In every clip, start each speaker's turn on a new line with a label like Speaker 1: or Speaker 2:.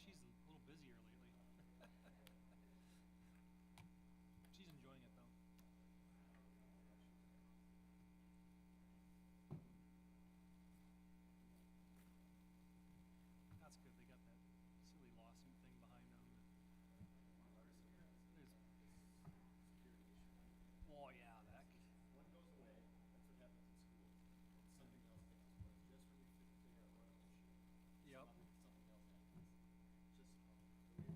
Speaker 1: she's a little busier lately. She's enjoying it though. That's good. They got that silly lawsuit thing behind them. There's, well, yeah, that.
Speaker 2: One goes away. That's what happens in schools. Something else takes place just when you figure out one issue.
Speaker 1: Yep.
Speaker 2: Something else happens. Just the way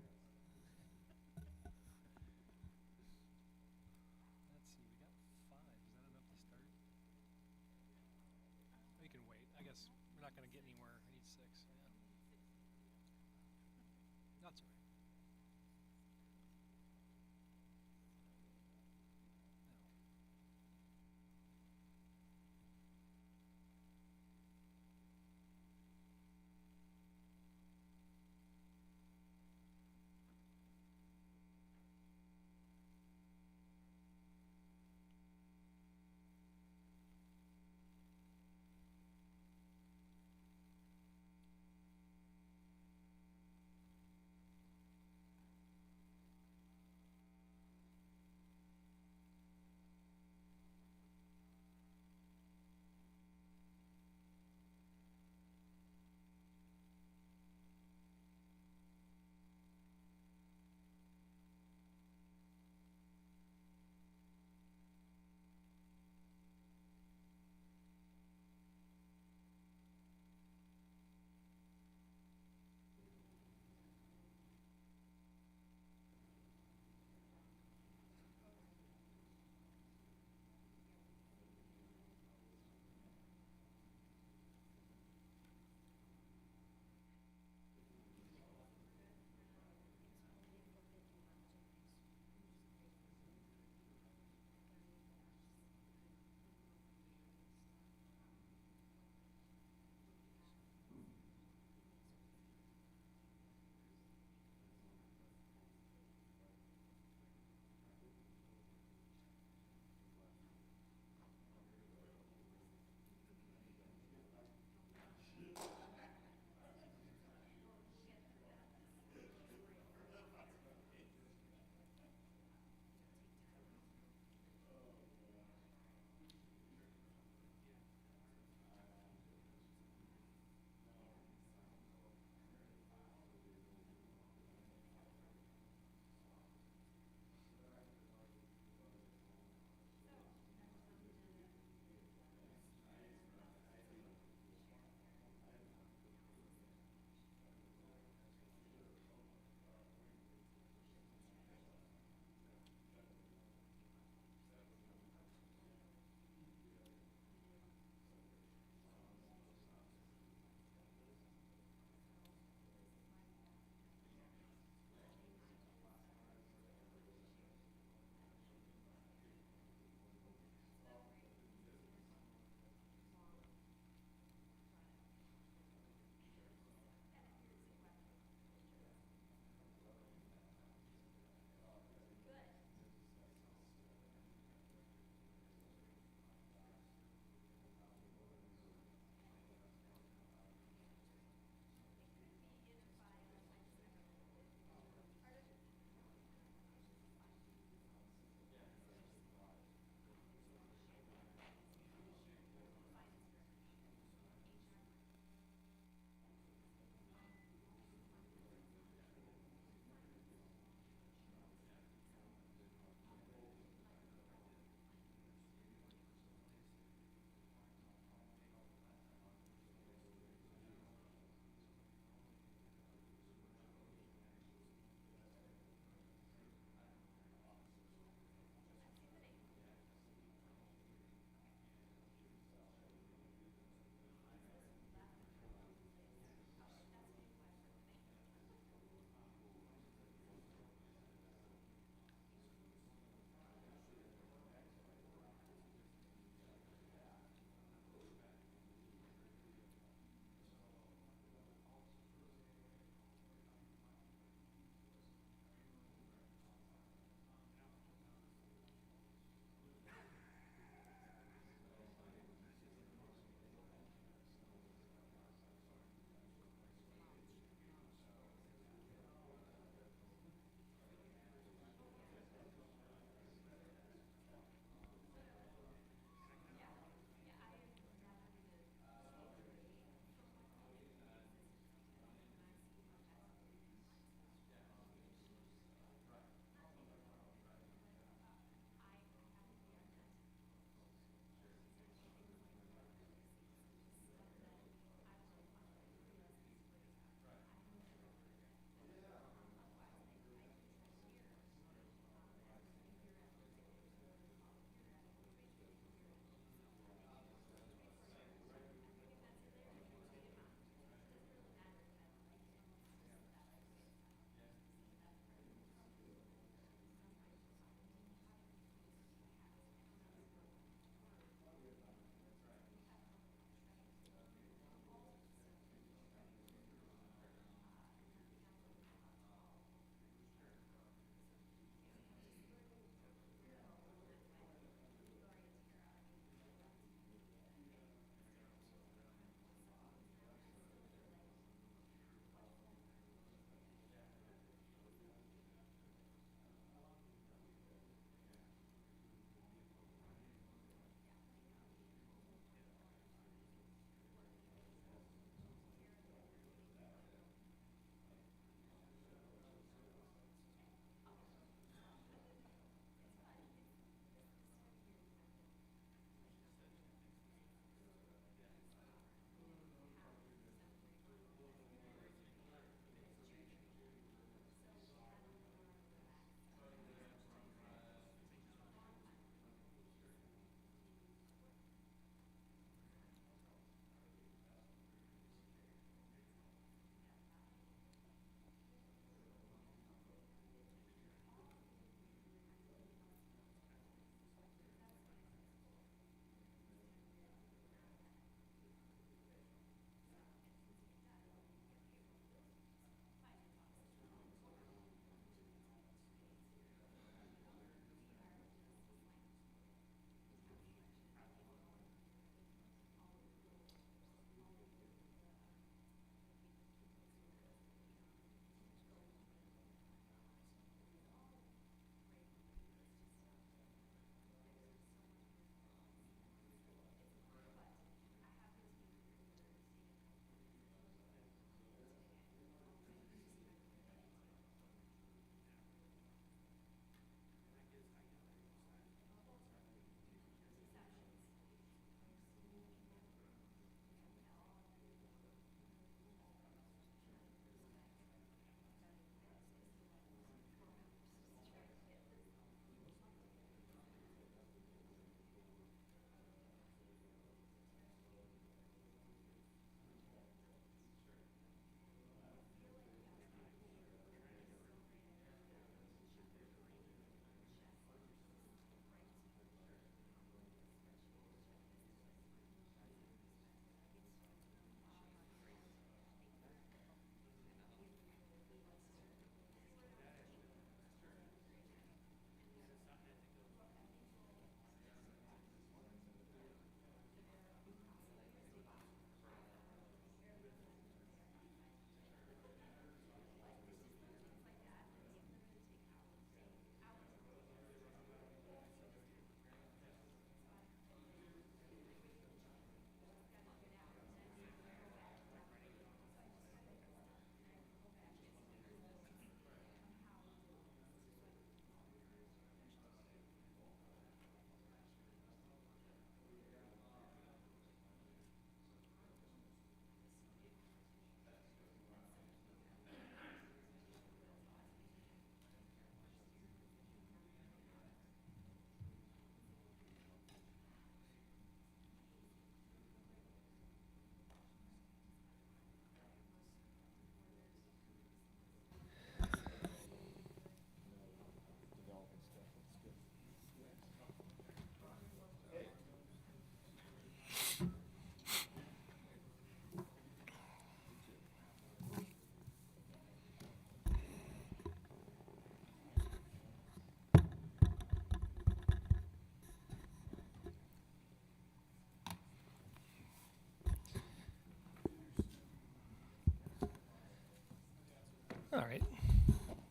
Speaker 1: All right.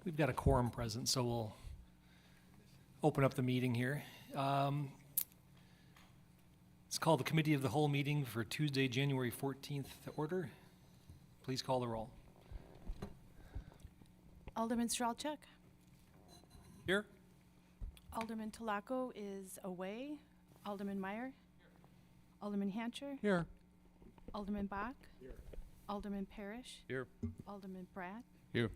Speaker 1: We've got a quorum present, so we'll open up the meeting here. It's called the Committee of the Whole meeting for Tuesday, January 14th to order. Please call the roll.
Speaker 3: Alderman Stralchuk.
Speaker 1: Here.
Speaker 3: Alderman Talaco is away. Alderman Meyer. Alderman Hancher.
Speaker 1: Here.
Speaker 3: Alderman Bach. Here. Alderman Parrish.
Speaker 2: Here.
Speaker 3: Alderman Pratt.
Speaker 2: Here.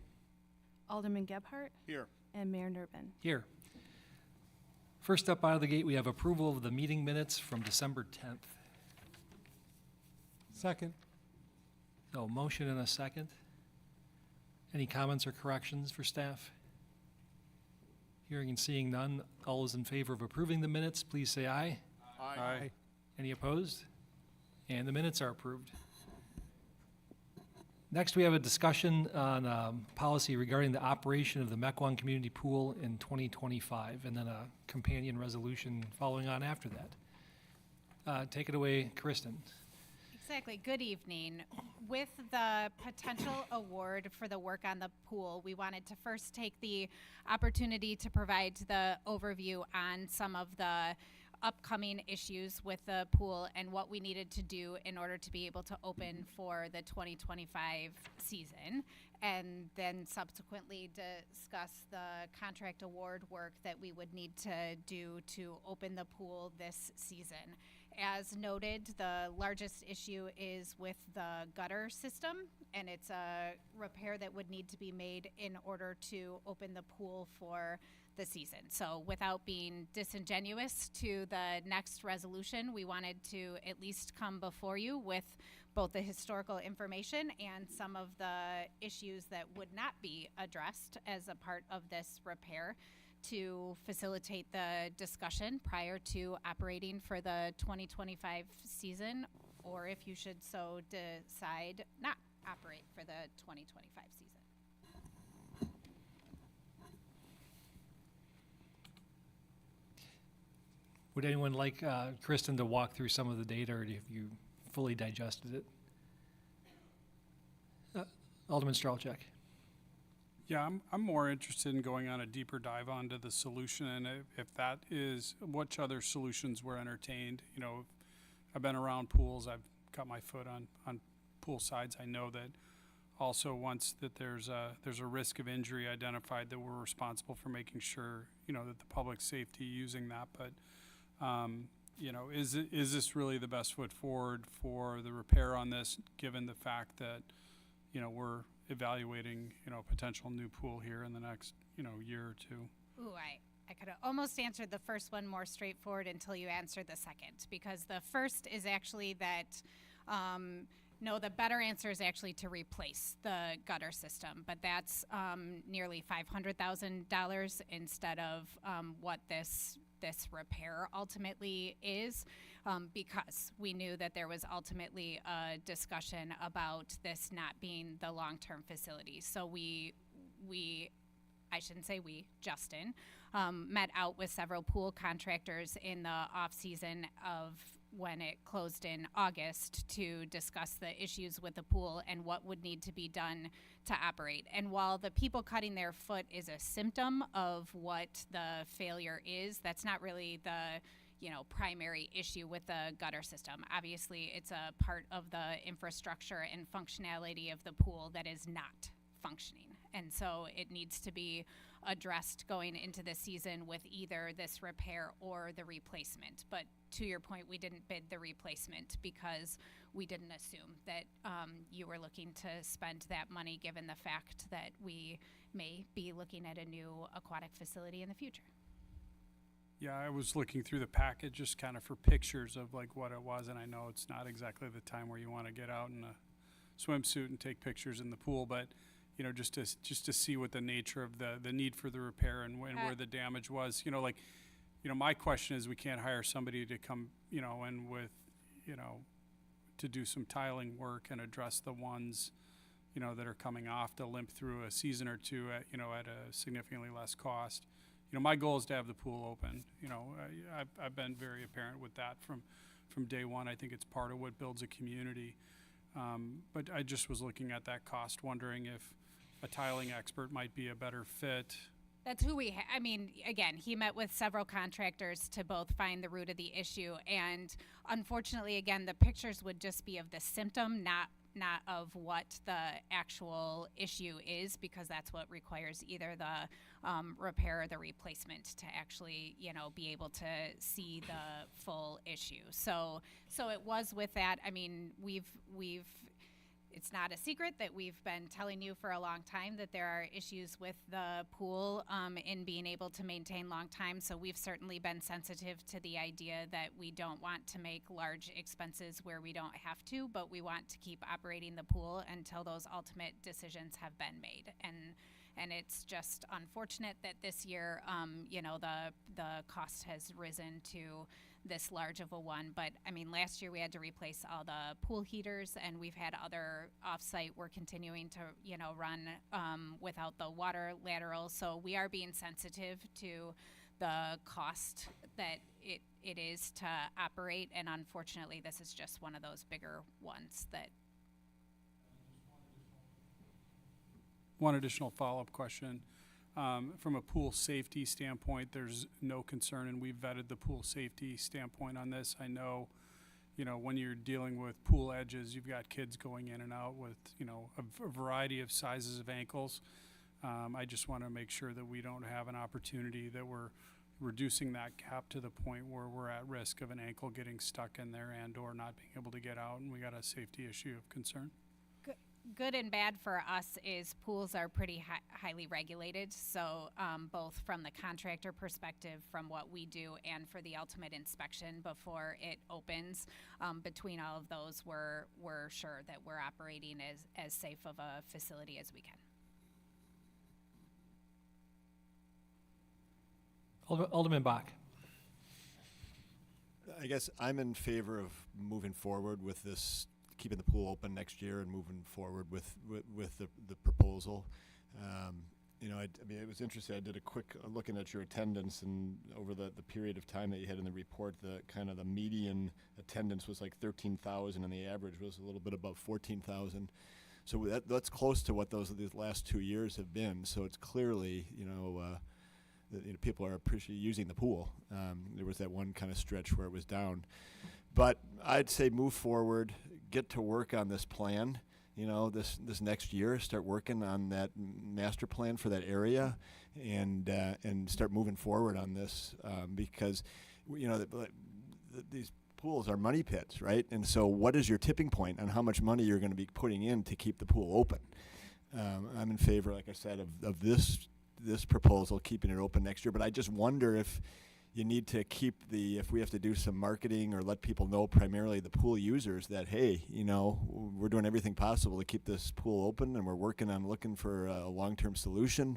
Speaker 3: Alderman Gebhardt.
Speaker 2: Here.
Speaker 3: And Mayor Nervin.
Speaker 1: Here. First up out of the gate, we have approval of the meeting minutes from December 10th.
Speaker 4: Second.
Speaker 1: So motion and a second. Any comments or corrections for staff? Hearing and seeing none, all those in favor of approving the minutes, please say aye.
Speaker 2: Aye.
Speaker 1: Any opposed? And the minutes are approved. Next, we have a discussion on policy regarding the operation of the Mequon Community Pool in 2025, and then a companion resolution following on after that. Take it away, Kristen.
Speaker 5: Exactly. Good evening. With the potential award for the work on the pool, we wanted to first take the opportunity to provide the overview on some of the upcoming issues with the pool and what we needed to do in order to be able to open for the 2025 season, and then subsequently discuss the contract award work that we would need to do to open the pool this season. As noted, the largest issue is with the gutter system, and it's a repair that would need to be made in order to open the pool for the season. So without being disingenuous to the next resolution, we wanted to at least come before you with both the historical information and some of the issues that would not be addressed as a part of this repair to facilitate the discussion prior to operating for the 2025 season, or if you should so decide, not operate for the 2025 season.
Speaker 1: Would anyone like Kristen to walk through some of the data, or have you fully digested it? Alderman Stralchuk.
Speaker 4: Yeah, I'm more interested in going on a deeper dive onto the solution, and if that is, which other solutions were entertained. You know, I've been around pools. I've got my foot on pool sides. I know that also once that there's a risk of injury identified, that we're responsible for making sure, you know, that the public safety using that. But you know, is this really the best foot forward for the repair on this, given the fact that, you know, we're evaluating, you know, a potential new pool here in the next, you know, year or two?
Speaker 5: Ooh, I could have almost answered the first one more straightforward until you answered the second, because the first is actually that, no, the better answer is actually to replace the gutter system, but that's nearly $500,000 instead of what this repair ultimately is, because we knew that there was ultimately a discussion about this not being the long-term facility. So I shouldn't say we, Justin, met out with several pool contractors in the off-season of when it closed in August to discuss the issues with the pool and what would need to be done to operate. And while the people cutting their foot is a symptom of what the failure is, that's not really the, you know, primary issue with the gutter system. Obviously, it's a part of the infrastructure and functionality of the pool that is not functioning. And so it needs to be addressed going into the season with either this repair or the replacement. But to your point, we didn't bid the replacement because we didn't assume that you were looking to spend that money, given the fact that we may be looking at a new aquatic facility in the future.
Speaker 4: Yeah, I was looking through the packet just kind of for pictures of like what it was, and I know it's not exactly the time where you want to get out in a swimsuit and take pictures in the pool, but you know, just to see what the nature of the need for the repair and where the damage was. You know, like, you know, my question is, we can't hire somebody to come, you know, and with, you know, to do some tiling work and address the ones, you know, that are coming off to limp through a season or two at, you know, at a significantly less cost. You know, my goal is to have the pool open. You know, I've been very apparent with that from day one. I think it's part of what builds a community. But I just was looking at that cost, wondering if, a tiling expert might be a better fit.
Speaker 5: That's who I mean, again, he met with several contractors to both find the root of the issue. And unfortunately, again, the pictures would just be of the symptom, not of what the actual issue is, because that's what requires either the repair or the replacement to actually, be able to see the full issue. So it was with that. I mean, it's not a secret that we've been telling you for a long time that there are issues with the pool in being able to maintain long time. So we've certainly been sensitive to the idea that we don't want to make large expenses where we don't have to, but we want to keep operating the pool until those ultimate decisions have been made. And it's just unfortunate that this year, the cost has risen to this large of a one. But I mean, last year we had to replace all the pool heaters, and we've had other offsite. We're continuing to, run without the water laterals. So we are being sensitive to the cost that it is to operate. And unfortunately, this is just one of those bigger ones that.
Speaker 4: One additional follow-up question. From a pool safety standpoint, there's no concern, and we've vetted the pool safety standpoint on this. I know, when you're dealing with pool edges, you've got kids going in and out with, a variety of sizes of ankles. I just want to make sure that we don't have an opportunity that we're reducing that gap to the point where we're at risk of an ankle getting stuck in there and or not being able to get out, and we got a safety issue of concern.
Speaker 5: Good and bad for us is pools are pretty highly regulated. So both from the contractor perspective, from what we do, and for the ultimate inspection before it opens, between all of those, we're sure that we're operating as safe of a facility as we can.
Speaker 1: Alderman Bach.
Speaker 6: I guess I'm in favor of moving forward with this, keeping the pool open next year and moving forward with the proposal. I mean, it was interesting. I did a quick looking at your attendance, and over the period of time that you had in the report, the median attendance was like 13,000, and the average was a little bit above 14,000. So that's close to what these last 2 years have been. So it's clearly, that people are appreciating using the pool. There was that one kind of stretch where it was down. But I'd say move forward, get to work on this plan, this next year, start working on that master plan for that area, and start moving forward on this, because, these pools are money pits, right? And so what is your tipping point on how much money you're going to be putting in to keep the pool open? I'm in favor, like I said, of this proposal, keeping it open next year, but I just wonder if you need to if we have to do some marketing or let people know, primarily the pool users, that, hey, we're doing everything possible to keep this pool open, and we're working on looking for a long-term solution,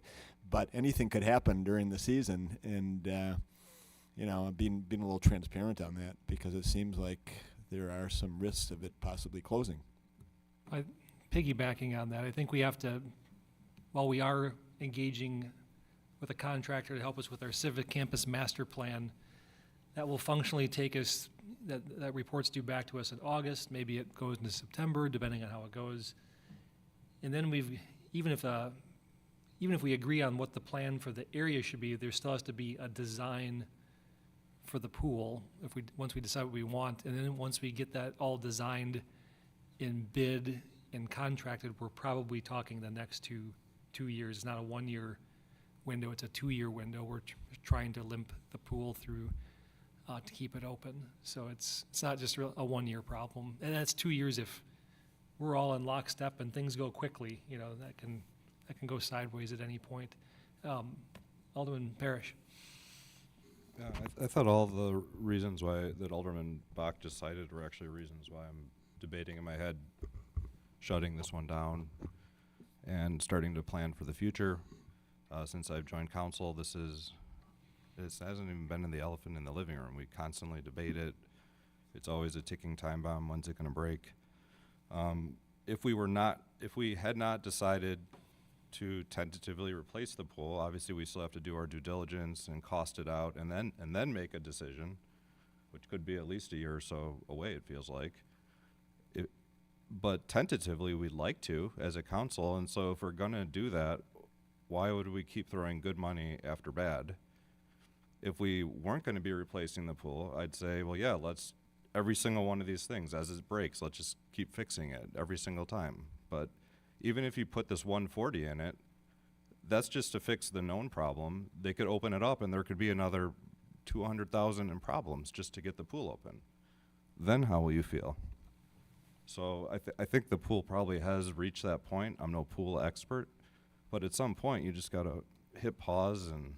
Speaker 6: but anything could happen during the season, and, being a little transparent on that, because it seems like there are some risks of it possibly closing.
Speaker 1: Piggybacking on that, I think we have to, while we are engaging with a contractor to help us with our civic campus master plan, that will functionally take us, that report's due back to us in August, maybe it goes into September, depending on how it goes. And then even if we agree on what the plan for the area should be, there still has to be a design for the pool, once we decide what we want. And then once we get that all designed and bid and contracted, we're probably talking the next two years. It's not a 1 year window, it's a 2 year window. We're trying to limp the pool through to keep it open. So it's not just a 1 year problem. And that's 2 years if we're all in lockstep and things go quickly, that can go sideways at any point. Alderman Parrish.
Speaker 7: Yeah, I thought all the reasons why that Alderman Bach just cited were actually reasons why I'm debating in my head shutting this one down and starting to plan for the future. Since I've joined council, this hasn't even been in the elephant in the living room. We constantly debate it. It's always a ticking time bomb. When's it going to break? If we had not decided to tentatively replace the pool, obviously we still have to do our due diligence and cost it out, and then make a decision, which could be at least a year or so away. It feels like. but tentatively we'd like to as a council. And so if we're gonna do that, why would we keep throwing good money after bad? If we weren't gonna be replacing the pool, I'd say, well, yeah, let's, every single one of these things, as it breaks, let's just keep fixing it every single time. But even if you put this 140 in it, that's just to fix the known problem. They could open it up and there could be another 200,000 in problems just to get the pool open. Then how will you feel? So I think the pool probably has reached that point. I'm no pool expert, but at some point you just gotta hit pause and,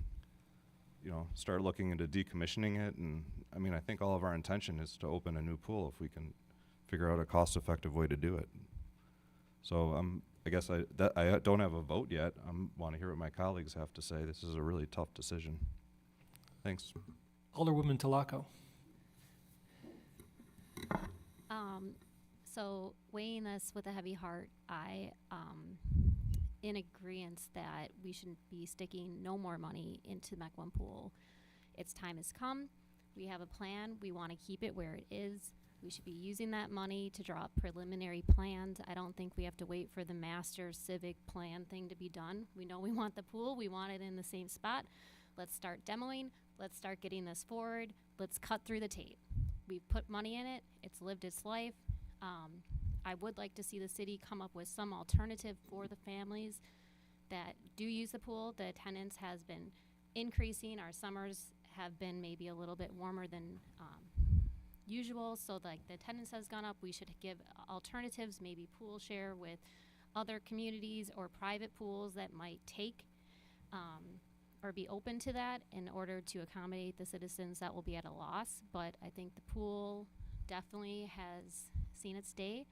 Speaker 7: you know, start looking into decommissioning it. And I mean, I think all of our intention is to open a new pool if we can figure out a cost-effective way to do it. So I guess I don't have a vote yet. I want to hear what my colleagues have to say. This is a really tough decision. Thanks.
Speaker 1: Alderwoman Talaco.
Speaker 8: So weighing this with a heavy heart, I in agreement that we shouldn't be sticking no more money into the Mequon pool. Its time has come. We have a plan. We want to keep it where it is. We should be using that money to draw up preliminary plans. I don't think we have to wait for the master civic plan thing to be done. We know we want the pool. We want it in the same spot. Let's start demoing. Let's start getting this forward. Let's cut through the tape. We've put money in it. It's lived its life. I would like to see the city come up with some alternative for the families that do use the pool. The attendance has been increasing. Our summers have been maybe a little bit warmer than usual, so like the attendance has gone up. We should give alternatives, maybe pool share with other communities or private pools that might take or be open to that in order to accommodate the citizens that will be at a loss. But I think the pool definitely has seen its day.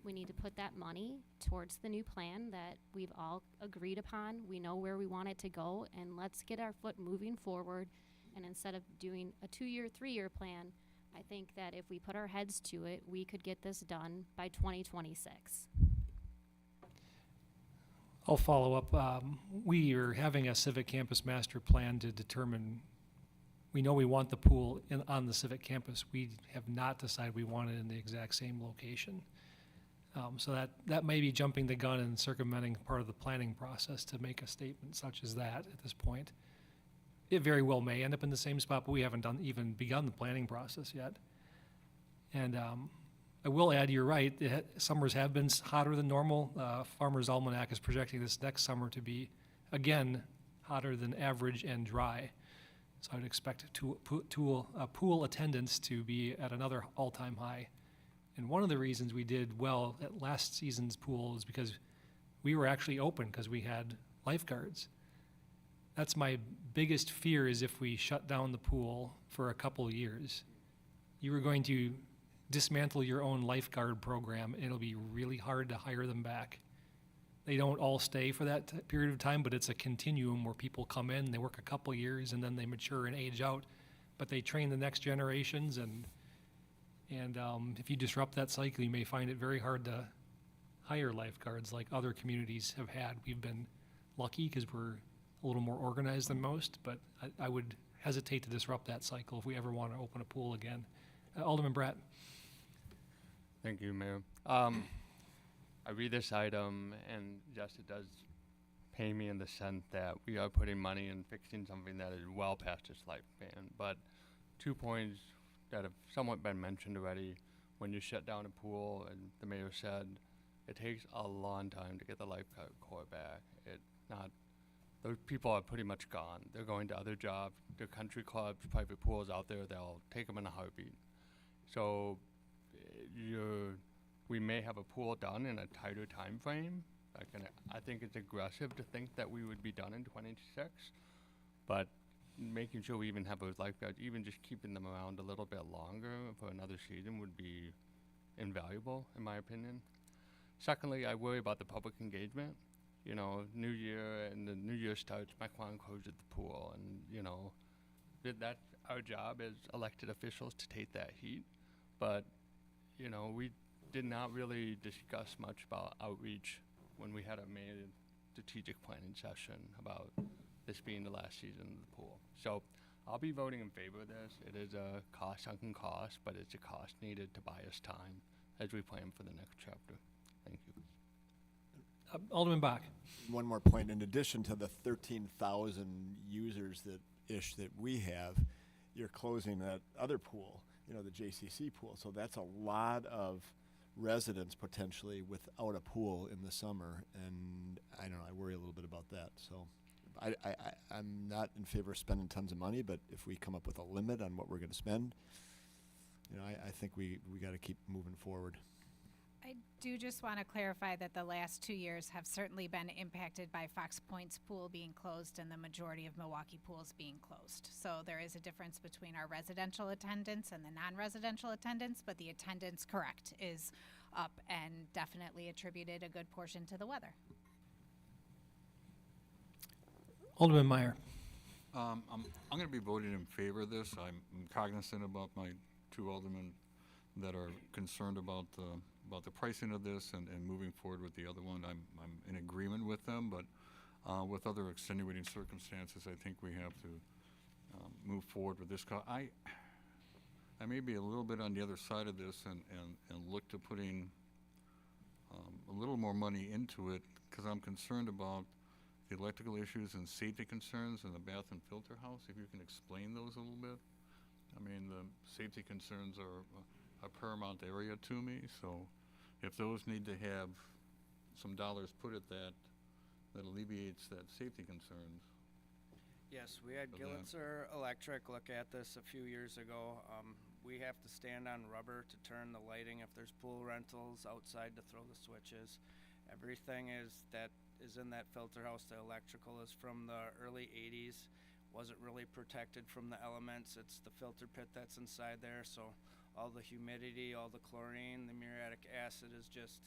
Speaker 8: We need to put that money towards the new plan that we've all agreed upon. We know where we want it to go, and let's get our foot moving forward. And instead of doing a 2-year, 3-year plan, I think that if we put our heads to it, we could get this done by 2026.
Speaker 1: I'll follow up. We are having a civic campus master plan to determine, we know we want the pool on the civic campus. We have not decided we want it in the exact same location. So that may be jumping the gun and circumventing part of the planning process to make a statement such as that at this point. It very well may end up in the same spot, but we haven't even begun the planning process yet. And I will add, you're right, summers have been hotter than normal. Farmer's Almanac is projecting this next summer to be, again, hotter than average and dry. So I'd expect pool attendance to be at another all-time high. And one of the reasons we did well at last season's pool is because we were actually open because we had lifeguards. That's my biggest fear, is if we shut down the pool for a couple years, you are going to dismantle your own lifeguard program, and it'll be really hard to hire them back. They don't all stay for that period of time, but it's a continuum where people come in, they work a couple years, and then they mature and age out. But they train the next generations, and if you disrupt that cycle, you may find it very hard to hire lifeguards like other communities have had. We've been lucky because we're a little more organized than most, but I would hesitate to disrupt that cycle if we ever want to open a pool again. Alderman Bratt.
Speaker 9: Thank you, Mayor. I read this item, and yes, it does pain me in the sense that we are putting money in fixing something that is well past its lifespan. But 2 points that have somewhat been mentioned already. When you shut down a pool, and the mayor said, it takes a long time to get the lifeguard corps back. Those people are pretty much gone. They're going to other jobs. There are country clubs, private pools out there. They'll take them in a heartbeat. So we may have a pool done in a tighter time frame. I think it's aggressive to think that we would be done in 26, but making sure we even have a lifeguard, even just keeping them around a little bit longer for another season would be invaluable, in my opinion. Secondly, I worry about the public engagement. You know, New Year, and the New Year starts, Mequon closes the pool, and, you know, that's our job as elected officials to take that heat. But, you know, we did not really discuss much about outreach when we had a main strategic planning session about this being the last season of the pool. So I'll be voting in favor of this. It is a sunken cost, but it's a cost needed to buy us time as we plan for the next chapter. Thank you.
Speaker 1: Alderman Bach.
Speaker 6: One more point, in addition to the 13,000 users that we have, you're closing that other pool, the JCC pool. So that's a lot of residents potentially without a pool in the summer, and I don't know, I worry a little bit about that. So I'm not in favor of spending tons of money, but if we come up with a limit on what we're going to spend, I think we got to keep moving forward.
Speaker 5: I do just want to clarify that the last 2 years have certainly been impacted by Fox Point's pool being closed and the majority of Milwaukee pools being closed. So there is a difference between our residential attendance and the non-residential attendance, but the attendance, correct, is up and definitely attributed a good portion to the weather.
Speaker 1: Alderman Meyer.
Speaker 10: I'm going to be voting in favor of this. I'm cognizant about my two aldermen that are concerned about the pricing of this and moving forward with the other one. I'm in agreement with them, but with other extenuating circumstances, I think we have to move forward with this. I may be a little bit on the other side of this and look to putting a little more money into it, because I'm concerned about the electrical issues and safety concerns in the bath and filter house. If you can explain those a little bit. I mean, the safety concerns are a paramount area to me, so if those need to have some dollars put at that alleviates that safety concerns.
Speaker 11: Yes, we had
Speaker 10: of that.
Speaker 11: Gillitzer Electric look at this a few years ago. We have to stand on rubber to turn the lighting if there's pool rentals, outside to throw the switches. Everything that is in that filter house, the electrical is from the early 80s. Wasn't really protected from the elements. It's the filter pit that's inside there, so all the humidity, all the chlorine, the muriatic acid is just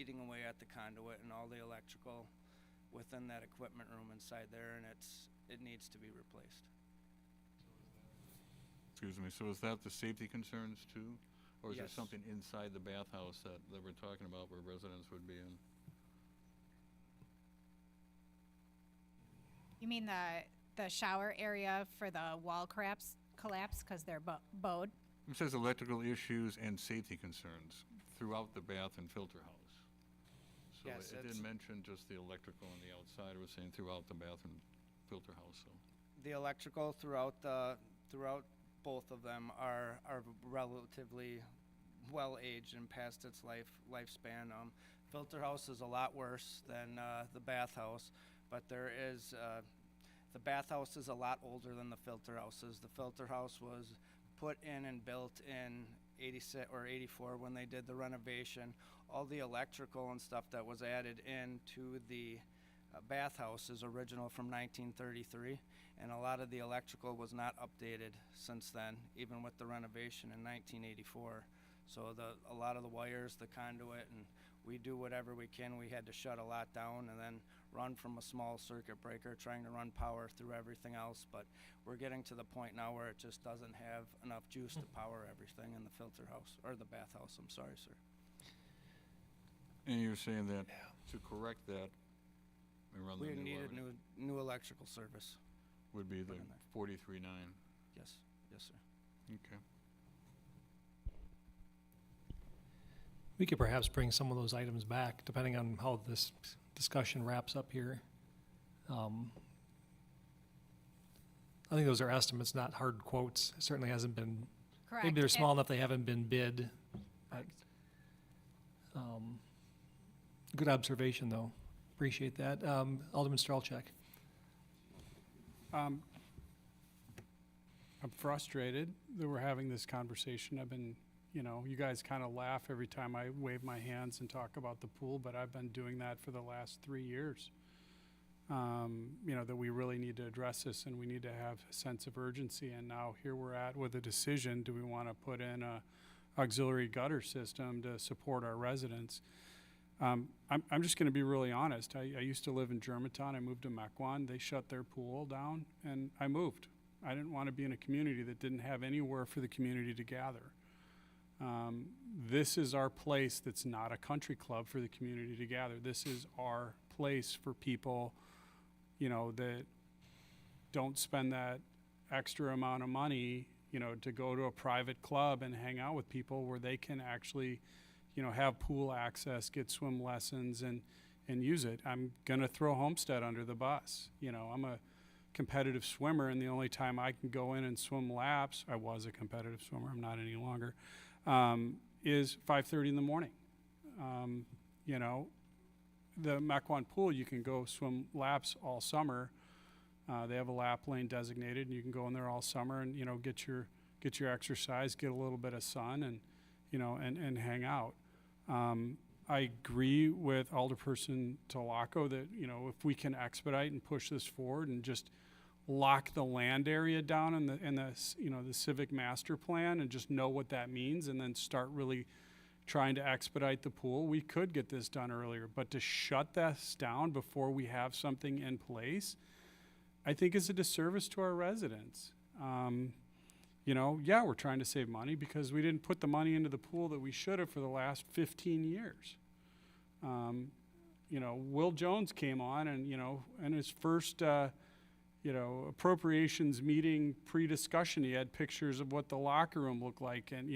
Speaker 11: eating away at the conduit and all the electrical within that equipment room inside there, and it needs to be replaced.
Speaker 10: Excuse me, so is that the safety concerns too? Or is there
Speaker 11: Yes.
Speaker 10: something inside the bathhouse that we're talking about where residents would be in?
Speaker 5: You mean the shower area for the wall collapse because they're bowed?
Speaker 10: It says electrical issues and safety concerns throughout the bath and filter house. So
Speaker 11: Yes,
Speaker 10: it
Speaker 11: it's-
Speaker 10: didn't mention just the electrical on the outside, it was saying throughout the bath and filter house, so.
Speaker 11: The electrical throughout both of them are relatively well aged and past its lifespan. Filter house is a lot worse than the bathhouse, but there is the bathhouse is a lot older than the filter houses. The filter house was put in and built in 86 or 84 when they did the renovation. All the electrical and stuff that was added into the bathhouse is original from 1933, and a lot of the electrical was not updated since then, even with the renovation in 1984. So a lot of the wires, the conduit, and we do whatever we can. We had to shut a lot down and then run from a small circuit breaker, trying to run power through everything else. But we're getting to the point now where it just doesn't have enough juice to power everything in the filter house, or the bathhouse, I'm sorry, sir.
Speaker 10: And you're saying that to correct that, and run the
Speaker 11: We
Speaker 10: new
Speaker 11: needed
Speaker 10: line
Speaker 11: new electrical service.
Speaker 10: would be the
Speaker 11: put in there.
Speaker 10: 43.9.
Speaker 11: Yes, yes, sir.
Speaker 10: Okay.
Speaker 1: We could perhaps bring some of those items back, depending on how this discussion wraps up here. I think those are estimates, not hard quotes. It certainly hasn't been,
Speaker 5: Correct.
Speaker 1: maybe they're
Speaker 5: And-
Speaker 1: small enough they haven't been bid. But, good observation, though. Appreciate that. Alderman Strelchak.
Speaker 4: I'm frustrated that we're having this conversation. I've been, you guys kind of laugh every time I wave my hands and talk about the pool, but I've been doing that for the last 3 years. That we really need to address this and we need to have a sense of urgency. And now here we're at with a decision. Do we want to put in a auxiliary gutter system to support our residents? I'm just going to be really honest. I used to live in Germantown. I moved to Mequon. They shut their pool down, and I moved. I didn't want to be in a community that didn't have anywhere for the community to gather. This is our place that's not a country club for the community to gather. This is our place for people, that don't spend that extra amount of money, to go to a private club and hang out with people where they can actually have pool access, get swim lessons, and use it. I'm going to throw Homestead under the bus. I'm a competitive swimmer, and the only time I can go in and swim laps, I was a competitive swimmer, I'm not any longer, is 5:30 in the morning. The Mequon pool, you can go swim laps all summer. They have a lap lane designated, and you can go in there all summer and get your exercise, get a little bit of sun, and and hang out. I agree with Alderperson Tolaco that if we can expedite and push this forward and just lock the land area down in the civic master plan and just know what that means, and then start really trying to expedite the pool, we could get this done earlier. But to shut this down before we have something in place, I think is a disservice to our residents. We're trying to save money because we didn't put the money into the pool that we should have for the last 15 years. Will Jones came on and, in his first, appropriations meeting pre-discussion, he had pictures of what the locker room looked like and,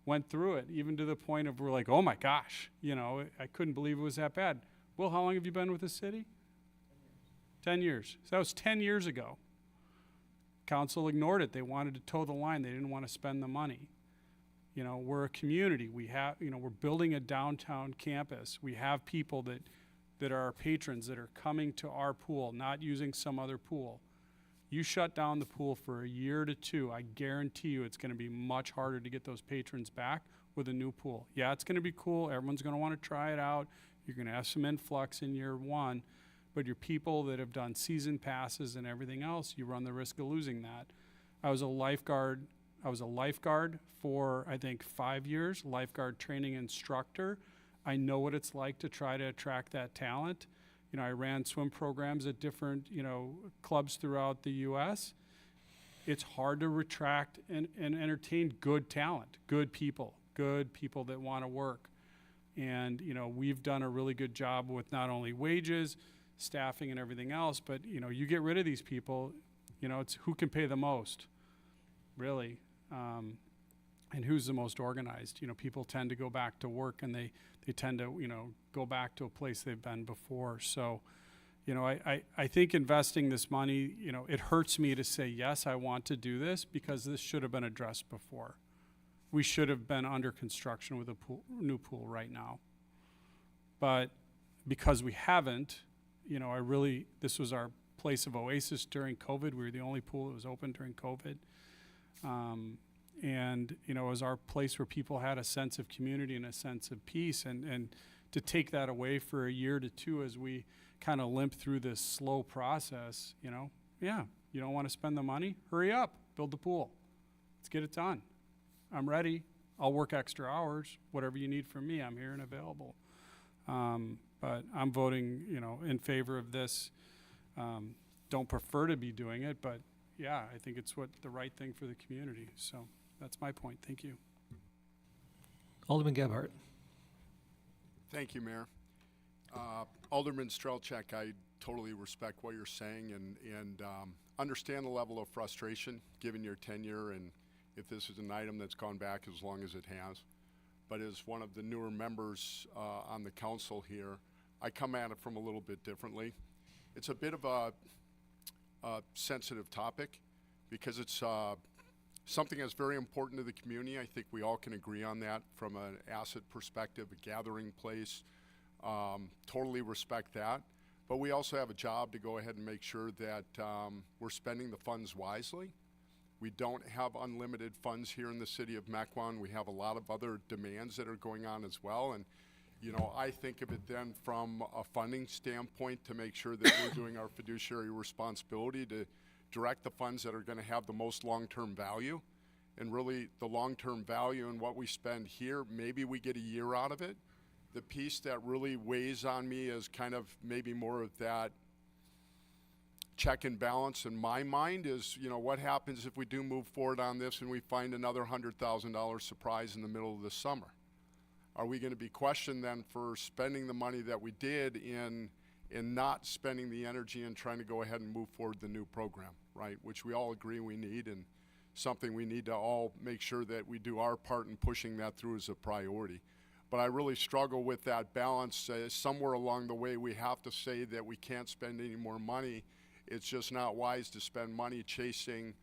Speaker 4: went through it, even to the point of we're like, oh my gosh, I couldn't believe it was that bad. Will, how long have you been with the city? 10 years. So that was 10 years ago. Council ignored it. They wanted to toe the line. They didn't want to spend the money. We're a community. We have, we're building a downtown campus. We have people that are our patrons that are coming to our pool, not using some other pool. You shut down the pool for a year to two, I guarantee you it's going to be much harder to get those patrons back with a new pool. Yeah, it's going to be cool. Everyone's going to want to try it out. You're going to have some influx in year one. But your people that have done season passes and everything else, you run the risk of losing that. I was a lifeguard for, I think, 5 years, lifeguard training instructor. I know what it's like to try to attract that talent. I ran swim programs at different, clubs throughout the U.S. It's hard to attract and entertain good talent, good people that want to work. And, we've done a really good job with not only wages, staffing and everything else, but you get rid of these people, it's who can pay the most, really, and who's the most organized. People tend to go back to work, and they tend to go back to a place they've been before. So I think investing this money, it hurts me to say yes, I want to do this, because this should have been addressed before. We should have been under construction with a new pool right now, but because we haven't, this was our place of oasis during COVID. We were the only pool that was open during COVID. And, it was our place where people had a sense of community and a sense of peace. And to take that away for a year to two as we kind of limp through this slow process, you don't want to spend the money? Hurry up, build the pool. Let's get it done. I'm ready. I'll work extra hours. Whatever you need from me, I'm here and available. But I'm voting, in favor of this. Don't prefer to be doing it, but yeah, I think it's the right thing for the community. So that's my point. Thank you.
Speaker 1: Alderman Gebhardt.
Speaker 12: Thank you, Mayor. Alderman Strelchak, I totally respect what you're saying and understand the level of frustration given your tenure, and if this is an item that's gone back as long as it has. But as one of the newer members on the council here, I come at it from a little bit differently. It's a bit of a sensitive topic because it's something that's very important to the community. I think we all can agree on that from an asset perspective, a gathering place. Totally respect that. But we also have a job to go ahead and make sure that we're spending the funds wisely. We don't have unlimited funds here in the city of Mequon. We have a lot of other demands that are going on as well. And I think of it then from a funding standpoint to make sure that we're doing our fiduciary responsibility to direct the funds that are going to have the most long-term value. And really the long-term value in what we spend here, maybe we get a year out of it. The piece that really weighs on me is kind of maybe more of that check and balance in my mind is, what happens if we do move forward on this and we find another $100,000 surprise in the middle of the summer? Are we going to be questioned then for spending the money that we did in not spending the energy and trying to go ahead and move forward the new program, right? Which we all agree we need, and something we need to all make sure that we do our part in pushing that through as a priority. but I really struggle with that balance. Somewhere along the way, we have to say that we can't spend any more money. It's just not wise to spend money chasing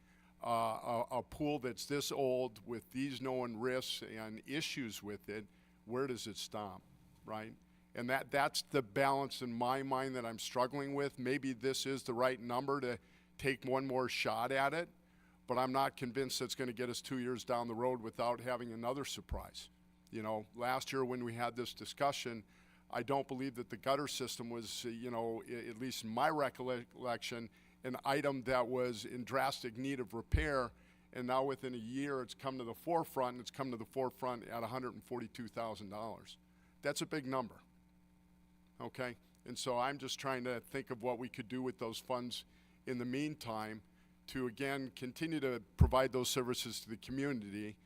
Speaker 12: a pool that's this old with these known risks and issues with it. Where does it stop, right? And that's the balance in my mind that I'm struggling with. Maybe this is the right number to take one more shot at it, but I'm not convinced it's going to get us 2 years down the road without having another surprise. You know, last year when we had this discussion, I don't believe that the gutter system was, at least in my recollection, an item that was in drastic need of repair. And now within a year, it's come to the forefront, and it's come to the forefront at $142,000. That's a big number, okay? And so I'm just trying to think of what we could do with those funds in the meantime to, again, continue to provide those services to the community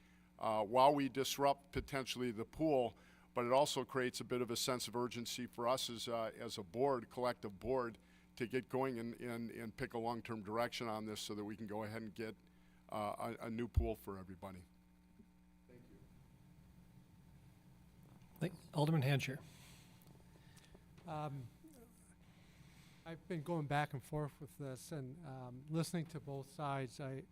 Speaker 12: while we disrupt potentially the pool, but it also creates a bit of a sense of urgency for us as a board, collective board, to get going and pick a long-term direction on this so that we can go ahead and get a new pool for everybody.
Speaker 1: Alderman Hancher.
Speaker 13: I've been going back and forth with this and listening to both sides. I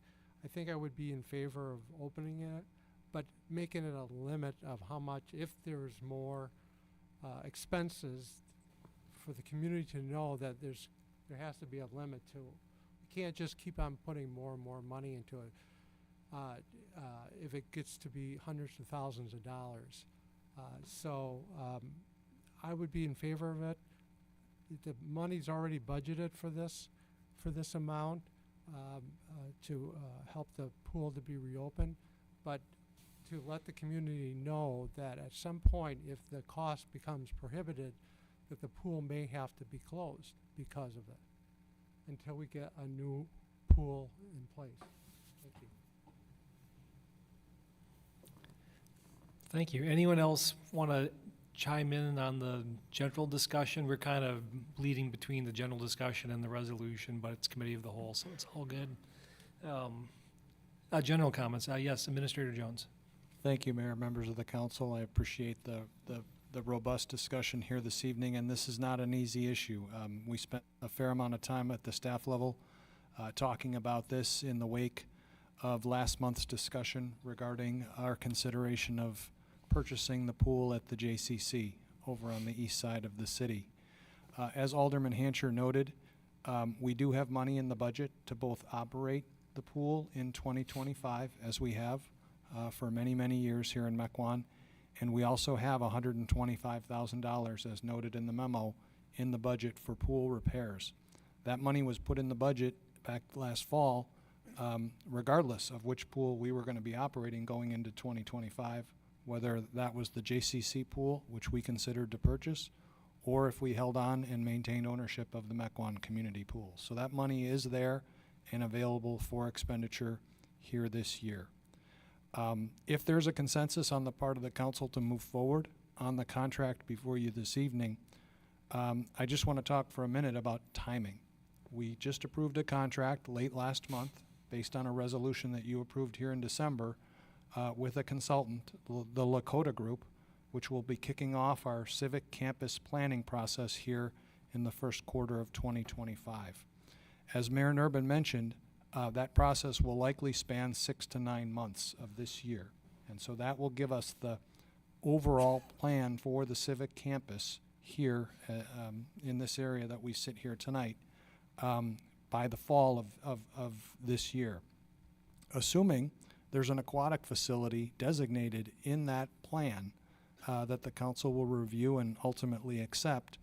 Speaker 13: think I would be in favor of opening it, but making it a limit of how much, if there's more expenses, for the community to know that there has to be a limit to it. We can't just keep on putting more and more money into it if it gets to be hundreds of thousands of dollars. So I would be in favor of it. The money's already budgeted for this amount to help the pool to be reopened, but to let the community know that at some point, if the cost becomes prohibited, that the pool may have to be closed because of it until we get a new pool in place. Thank you.
Speaker 1: Thank you. Anyone else want to chime in on the general discussion? We're kind of bleeding between the general discussion and the resolution, but it's committee of the whole, so it's all good. General comments. Yes, Administrator Jones.
Speaker 14: Thank you, Mayor, members of the council. I appreciate the robust discussion here this evening, and this is not an easy issue. We spent a fair amount of time at the staff level talking about this in the wake of last month's discussion regarding our consideration of purchasing the pool at the JCC over on the east side of the city. As Alderman Hancher noted, we do have money in the budget to both operate the pool in 2025, as we have for many, many years here in Mequon, and we also have $125,000, as noted in the memo, in the budget for pool repairs. That money was put in the budget back last fall, regardless of which pool we were going to be operating going into 2025, whether that was the JCC pool, which we considered to purchase, or if we held on and maintained ownership of the Mequon community pool. So that money is there and available for expenditure here this year. If there's a consensus on the part of the council to move forward on the contract before you this evening, I just want to talk for a minute about timing. We just approved a contract late last month based on a resolution that you approved here in December with a consultant, the Lakota Group, which will be kicking off our civic campus planning process here in the first quarter of 2025. As Mayor Nurbin mentioned, that process will likely span 6 to 9 months of this year. And so that will give us the overall plan for the civic campus here in this area that we sit here tonight by the fall of this year. Assuming there's an aquatic facility designated in that plan that the council will review and ultimately accept,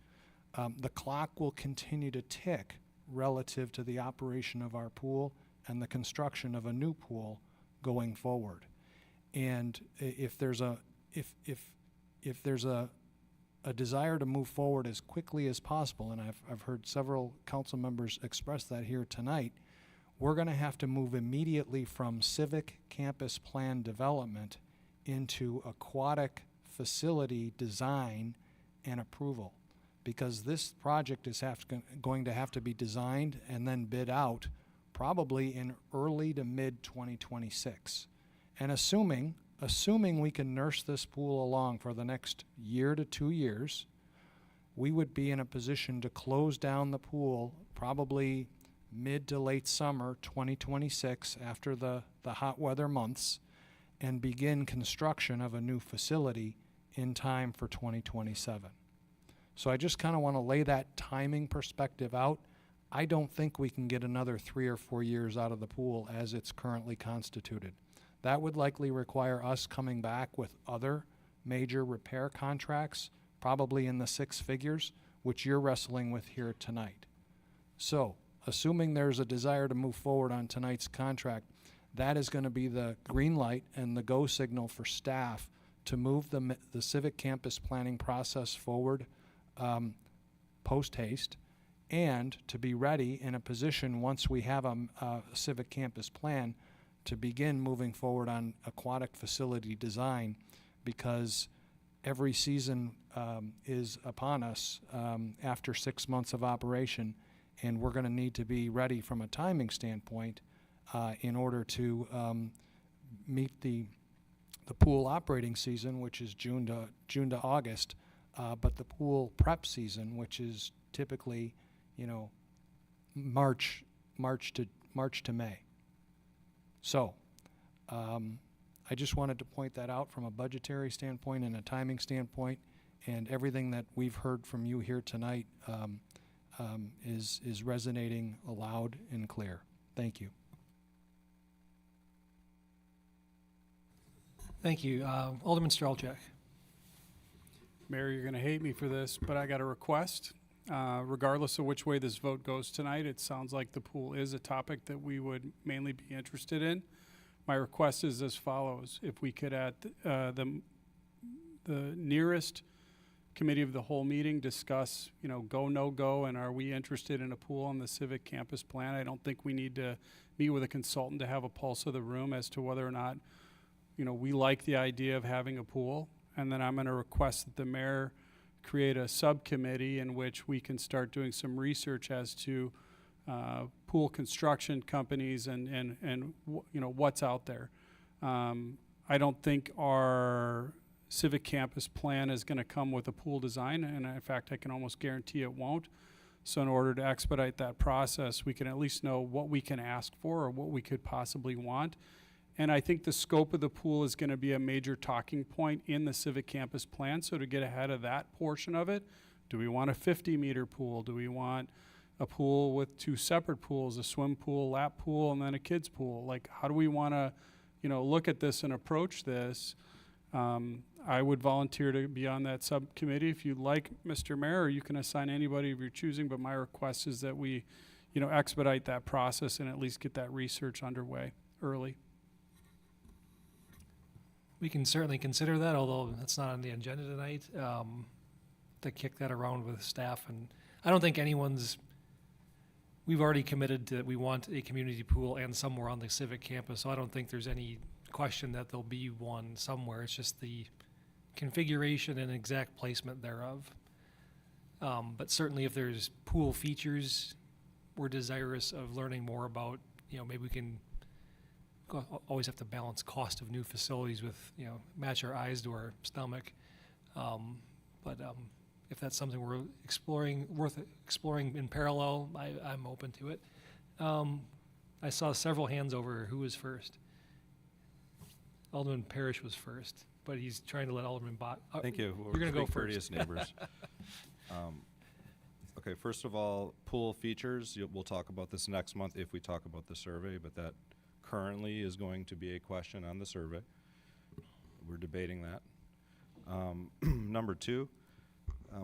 Speaker 14: the clock will continue to tick relative to the operation of our pool and the construction of a new pool going forward. And if there's a desire to move forward as quickly as possible, and I've heard several council members express that here tonight, we're going to have to move immediately from civic campus plan development into aquatic facility design and approval, because this project is going to have to be designed and then bid out probably in early to mid 2026. And assuming assuming we can nurse this pool along for the next year to 2 years, we would be in a position to close down the pool probably mid to late summer 2026 after the hot weather months and begin construction of a new facility in time for 2027. So I just kind of want to lay that timing perspective out. I don't think we can get another 3 or 4 years out of the pool as it's currently constituted. That would likely require us coming back with other major repair contracts, probably in the 6 figures, which you're wrestling with here tonight. So, assuming there's a desire to move forward on tonight's contract, that is going to be the green light and the go signal for staff to move the civic campus planning process forward post haste, and to be ready in a position once we have a civic campus plan to begin moving forward on aquatic facility design, because every season is upon us after 6 months of operation, and we're going to need to be ready from a timing standpoint in order to meet the pool operating season, which is June to August, but the pool prep season, which is typically, March to May. So, I just wanted to point that out from a budgetary standpoint and a timing standpoint, and everything that we've heard from you here tonight is resonating loud and clear. Thank you.
Speaker 1: Thank you. Alderman Strelchak.
Speaker 4: Mayor, you're going to hate me for this, but I got a request. Regardless of which way this vote goes tonight, it sounds like the pool is a topic that we would mainly be interested in. My request is as follows. If we could, at the nearest committee of the whole meeting, discuss, go, no go, and are we interested in a pool on the civic campus plan? I don't think we need to meet with a consultant to have a pulse of the room as to whether or not, we like the idea of having a pool. And then I'm going to request that the mayor create a subcommittee in which we can start doing some research as to pool construction companies and what's out there. I don't think our civic campus plan is going to come with a pool design, and in fact I can almost guarantee it won't. So in order to expedite that process, we can at least know what we can ask for or what we could possibly want. And I think the scope of the pool is going to be a major talking point in the civic campus plan. So to get ahead of that portion of it, do we want a 50-meter pool? Do we want a pool with 2 separate pools, a swim pool, lap pool, and then a kids pool? Like, how do we want to, look at this and approach this? I would volunteer to be on that subcommittee. If you'd like, Mr. Mayor, or you can assign anybody of your choosing, but my request is that we, expedite that process and at least get that research underway early.
Speaker 1: We can certainly consider that, although that's not on the agenda tonight, to kick that around with staff. And I don't think we've already committed to, we want a community pool and somewhere on the civic campus, so I don't think there's any question that there'll be one somewhere. It's just the configuration and exact placement thereof. But certainly if there's pool features we're desirous of learning more about, maybe we can always have to balance cost of new facilities with, match our eyes to our stomach. But if that's something worth exploring in parallel, I'm open to it. I saw several hands over. Who was first? Alderman Parrish was first, but he's trying to let Alderman Bach.
Speaker 7: Thank you.
Speaker 1: You're going to go first.
Speaker 7: Courteous neighbors. Okay, first of all, pool features. We'll talk about this next month if we talk about the survey, but that currently is going to be a question on the survey. We're debating that. Number 2,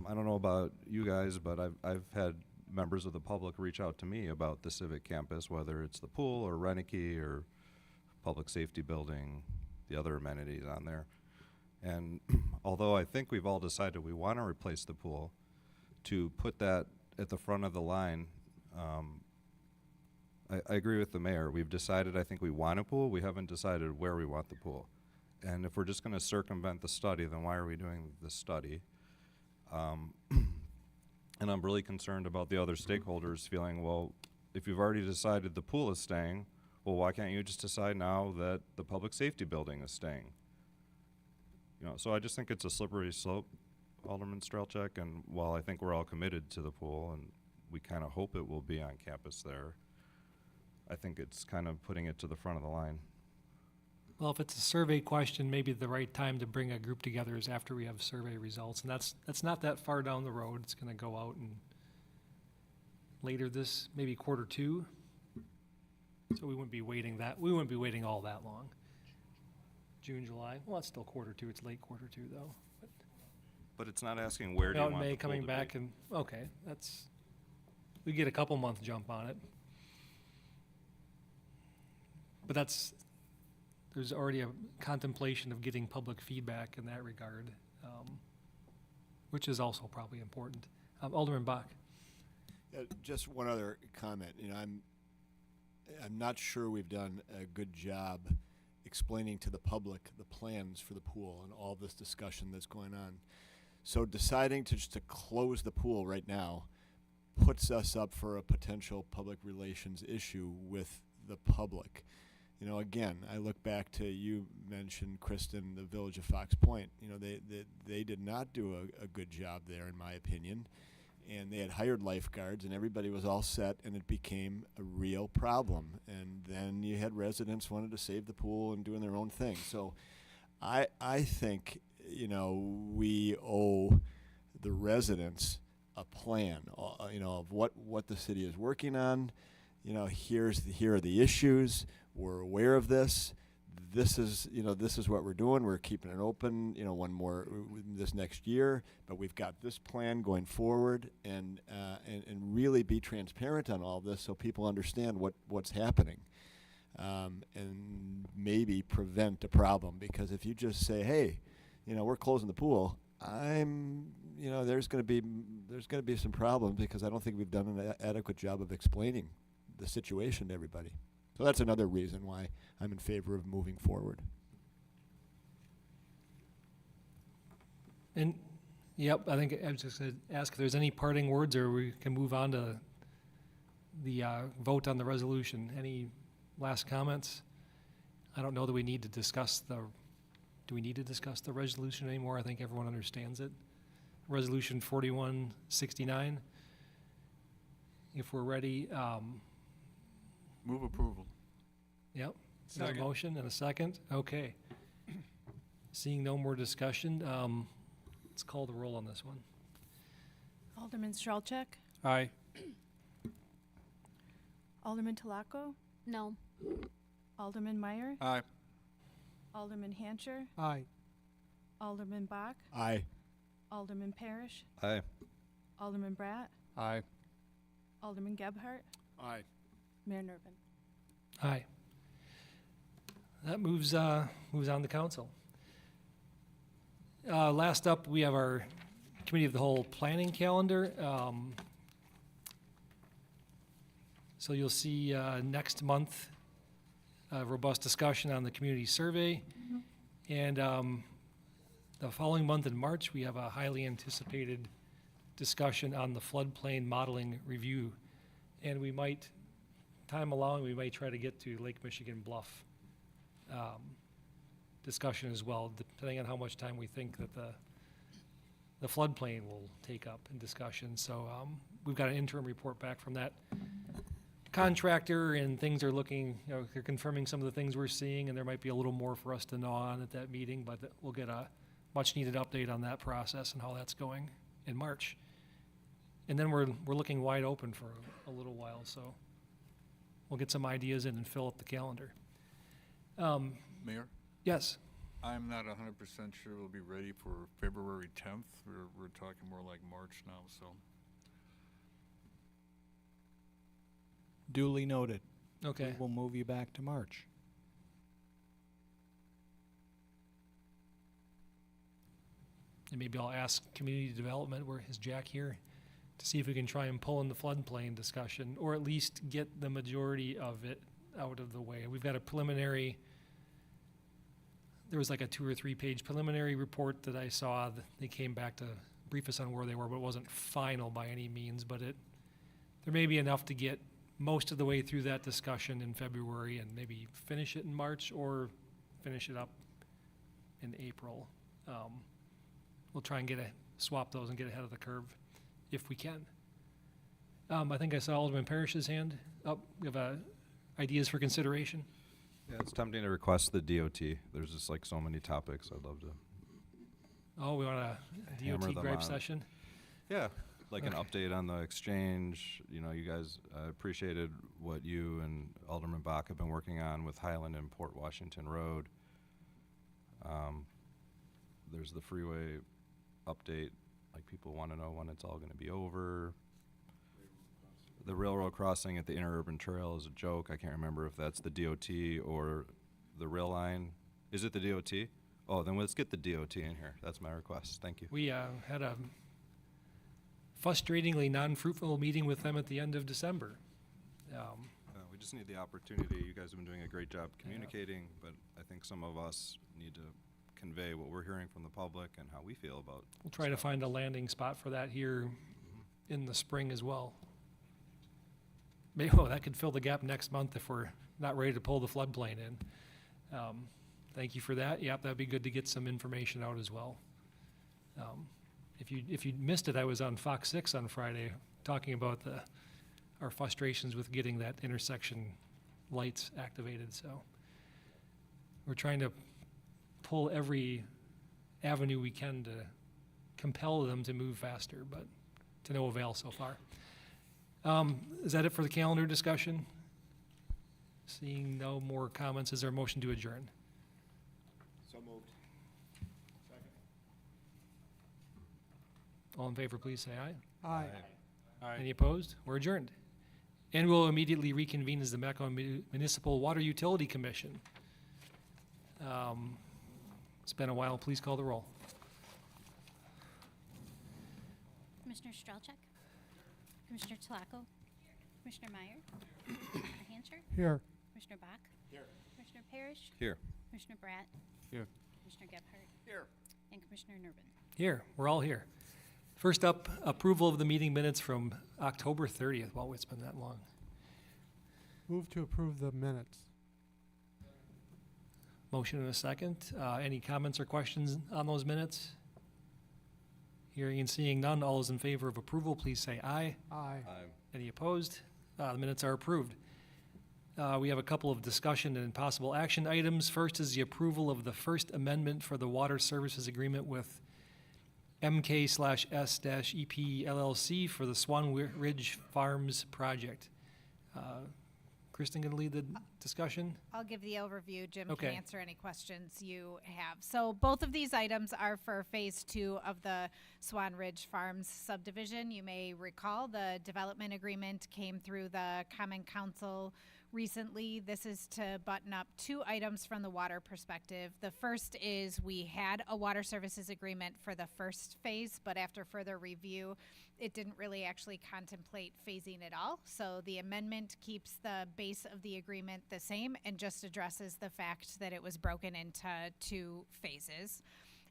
Speaker 7: I don't know about you guys, but I've had members of the public reach out to me about the civic campus, whether it's the pool or Reineke or public safety building, the other amenities on there. And although I think we've all decided we want to replace the pool, to put that at the front of the line, I agree with the mayor. We've decided, I think we want a pool. We haven't decided where we want the pool. And if we're just going to circumvent the study, then why are we doing the study? And I'm really concerned about the other stakeholders feeling, well, if you've already decided the pool is staying, well, why can't you just decide now that the public safety building is staying? You know, so I just think it's a slippery slope, Alderman Strelchak, and while I think we're all committed to the pool and we kind of hope it will be on campus there, I think it's kind of putting it to the front of the line.
Speaker 1: Well, if it's a survey question, maybe the right time to bring a group together is after we have survey results, and that's not that far down the road. It's gonna go out and later this, maybe quarter two. So we wouldn't be waiting all that long. June, July, well, it's still quarter two, it's late quarter two though.
Speaker 7: But it's not asking where do you
Speaker 1: Out in
Speaker 7: want
Speaker 1: May
Speaker 7: the pool
Speaker 1: coming
Speaker 7: to
Speaker 1: back
Speaker 7: be.
Speaker 1: and, okay, we get a couple month jump on it. But there's already a contemplation of getting public feedback in that regard, which is also probably important. Alderman Bach.
Speaker 6: Just one other comment. You know, I'm not sure we've done a good job explaining to the public the plans for the pool and all this discussion that's going on. So deciding to just to close the pool right now puts us up for a potential public relations issue with the public. You know, again, I look back to, you mentioned, Kristen, the Village of Fox Point. You know, they did not do a good job there, in my opinion. And they had hired lifeguards, and everybody was all set, and it became a real problem. And then you had residents wanted to save the pool and doing their own thing. So I think, you know, we owe the residents a plan, you know, of what the city is working on. You know, here are the issues. We're aware of this. This is what we're doing. We're keeping it open, you know, one more this next year, but we've got this plan going forward, and really be transparent on all this so people understand what's happening, and maybe prevent a problem. Because if you just say, hey, you know, we're closing the pool, you know, there's going to be some problems because I don't think we've done an adequate job of explaining the situation to everybody. So that's another reason why I'm in favor of moving forward.
Speaker 1: And, yep, I think I was just going to ask if there's any parting words, or we can move on to the vote on the resolution. Any last comments? I don't know that we need to discuss do we need to discuss the resolution anymore? I think everyone understands it. Resolution 4169. If we're ready,
Speaker 10: Move approval.
Speaker 1: yep. Is there a motion and a second? Okay. Seeing no more discussion, let's call the roll on this one.
Speaker 3: Alderman Strelchak,
Speaker 4: Aye.
Speaker 3: Alderman Talaco,
Speaker 8: No.
Speaker 3: Alderman Meyer,
Speaker 10: Aye.
Speaker 3: Alderman Hancher,
Speaker 13: Aye.
Speaker 3: Alderman Bach,
Speaker 6: Aye.
Speaker 3: Alderman Parrish,
Speaker 7: Aye.
Speaker 3: Alderman Bratt,
Speaker 9: Aye.
Speaker 3: Alderman Gebhardt,
Speaker 12: Aye.
Speaker 3: Mayor Nervin.
Speaker 1: Aye. That moves on to council. Last up, we have our Committee of the Whole planning calendar. So you'll see next month a robust discussion on the community survey. And the following month in March, we have a highly anticipated discussion on the floodplain modeling review. And we might, time allowing, we might try to get to Lake Michigan Bluff discussion as well, depending on how much time we think that the floodplain will take up in discussion. So we've got an interim report back from that contractor, and things are looking, you know, they're confirming some of the things we're seeing, and there might be a little more for us to gnaw on at that meeting, but we'll get a much needed update on that process and how that's going in March. And then we're looking wide open for a little while, so we'll get some ideas in and fill up the calendar.
Speaker 10: Mayor,
Speaker 1: Yes.
Speaker 10: I'm not 100% sure we'll be ready for February 10th. We're talking more like March now, so.
Speaker 14: Duly noted.
Speaker 1: Okay.
Speaker 14: We'll move you back to March.
Speaker 1: And maybe I'll ask community development, where is Jack here, to see if we can try and pull in the floodplain discussion, or at least get the majority of it out of the way. We've got a preliminary, there was like a 2 or 3 page preliminary report that I saw. They came back to brief us on where they were, but it wasn't final by any means. But there may be enough to get most of the way through that discussion in February and maybe finish it in March or finish it up in April. We'll try and swap those and get ahead of the curve if we can. I think I saw Alderman Parrish's hand up. We have ideas for consideration.
Speaker 7: Yeah, it's tempting to request the DOT. There's just like so many topics I'd love to.
Speaker 1: Oh, we want a
Speaker 7: Hammer
Speaker 1: DOT
Speaker 7: them
Speaker 1: gripe
Speaker 7: out.
Speaker 1: session?
Speaker 7: Yeah, like an
Speaker 1: Okay.
Speaker 7: update on the exchange. You know, you guys appreciated what you and Alderman Bach have been working on with Highland and Port Washington Road. There's the freeway update. Like, people want to know when it's all going to be over. The railroad crossing at the interurban trail is a joke. I can't remember if that's the DOT or the rail line. Is it the DOT? Oh, then let's get the DOT in here. That's my request. Thank you.
Speaker 1: We had a frustratingly non-fruitful meeting with them at the end of December.
Speaker 7: We just need the opportunity. You guys have been doing a great job communicating, but I think some of us need to convey what we're hearing from the public and how we feel about.
Speaker 1: We'll try to find a landing spot for that here in the spring as well. Maybe that could fill the gap next month if we're not ready to pull the floodplain in. Thank you for that. Yep, that'd be good to get some information out as well. If you missed it, I was on Fox 6 on Friday talking about our frustrations with getting that intersection lights activated. So we're trying to pull every avenue we can to compel them to move faster, but to no avail so far. Is that it for the calendar discussion? Seeing no more comments, is there a motion to adjourn?
Speaker 6: So moved. Second.
Speaker 1: All in favor, please say aye.
Speaker 13: Aye.
Speaker 1: Any opposed? We're adjourned. And we'll immediately reconvene as the Mequon Municipal Water Utility Commission. It's been a while. Please call the roll.
Speaker 15: Commissioner Strelchuk? Commissioner Tlaco? Commissioner Meyer? Commissioner Hancher?
Speaker 13: Here.
Speaker 15: Commissioner Bach?
Speaker 12: Here.
Speaker 15: Commissioner Parrish?
Speaker 7: Here.
Speaker 15: Commissioner Bratt?
Speaker 4: Here.
Speaker 15: Commissioner Gebhardt?
Speaker 12: Here.
Speaker 15: And Commissioner Nervin.
Speaker 1: Here, we're all here. First up, approval of the meeting minutes from October 30th. Wow, it's been that long.
Speaker 13: Move to approve the minutes.
Speaker 1: Motion and a second. Any comments or questions on those minutes? Hearing and seeing none, all those in favor of approval, please say aye.
Speaker 13: Aye.
Speaker 1: Any opposed? The minutes are approved. We have a couple of discussion and possible action items. First is the approval of the First Amendment for the Water Services Agreement with MK/S-EP LLC for the Swan Ridge Farms project. Kristen gonna lead the discussion?
Speaker 5: I'll give the overview. Jim
Speaker 1: Okay.
Speaker 5: can answer any questions you have. So both of these items are for phase 2 of the Swan Ridge Farms subdivision. You may recall the development agreement came through the Common Council recently. This is to button up 2 items from the water perspective. The first is we had a water services agreement for the first phase, but after further review, it didn't really actually contemplate phasing at all. So the amendment keeps the base of the agreement the same and just addresses the fact that it was broken into 2 phases.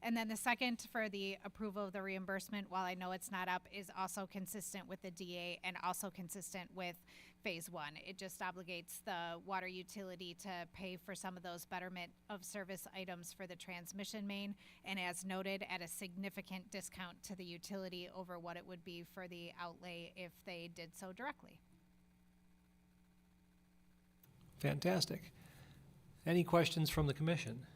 Speaker 5: And then the second for the approval of the reimbursement, while I know it's not up, is also consistent with the DA and also consistent with phase 1. It just obligates the water utility to pay for some of those betterment of service items for the transmission main, and as noted, at a significant discount to the utility over what it would be for the outlay if they did so directly.
Speaker 1: Fantastic. Any questions from the commission?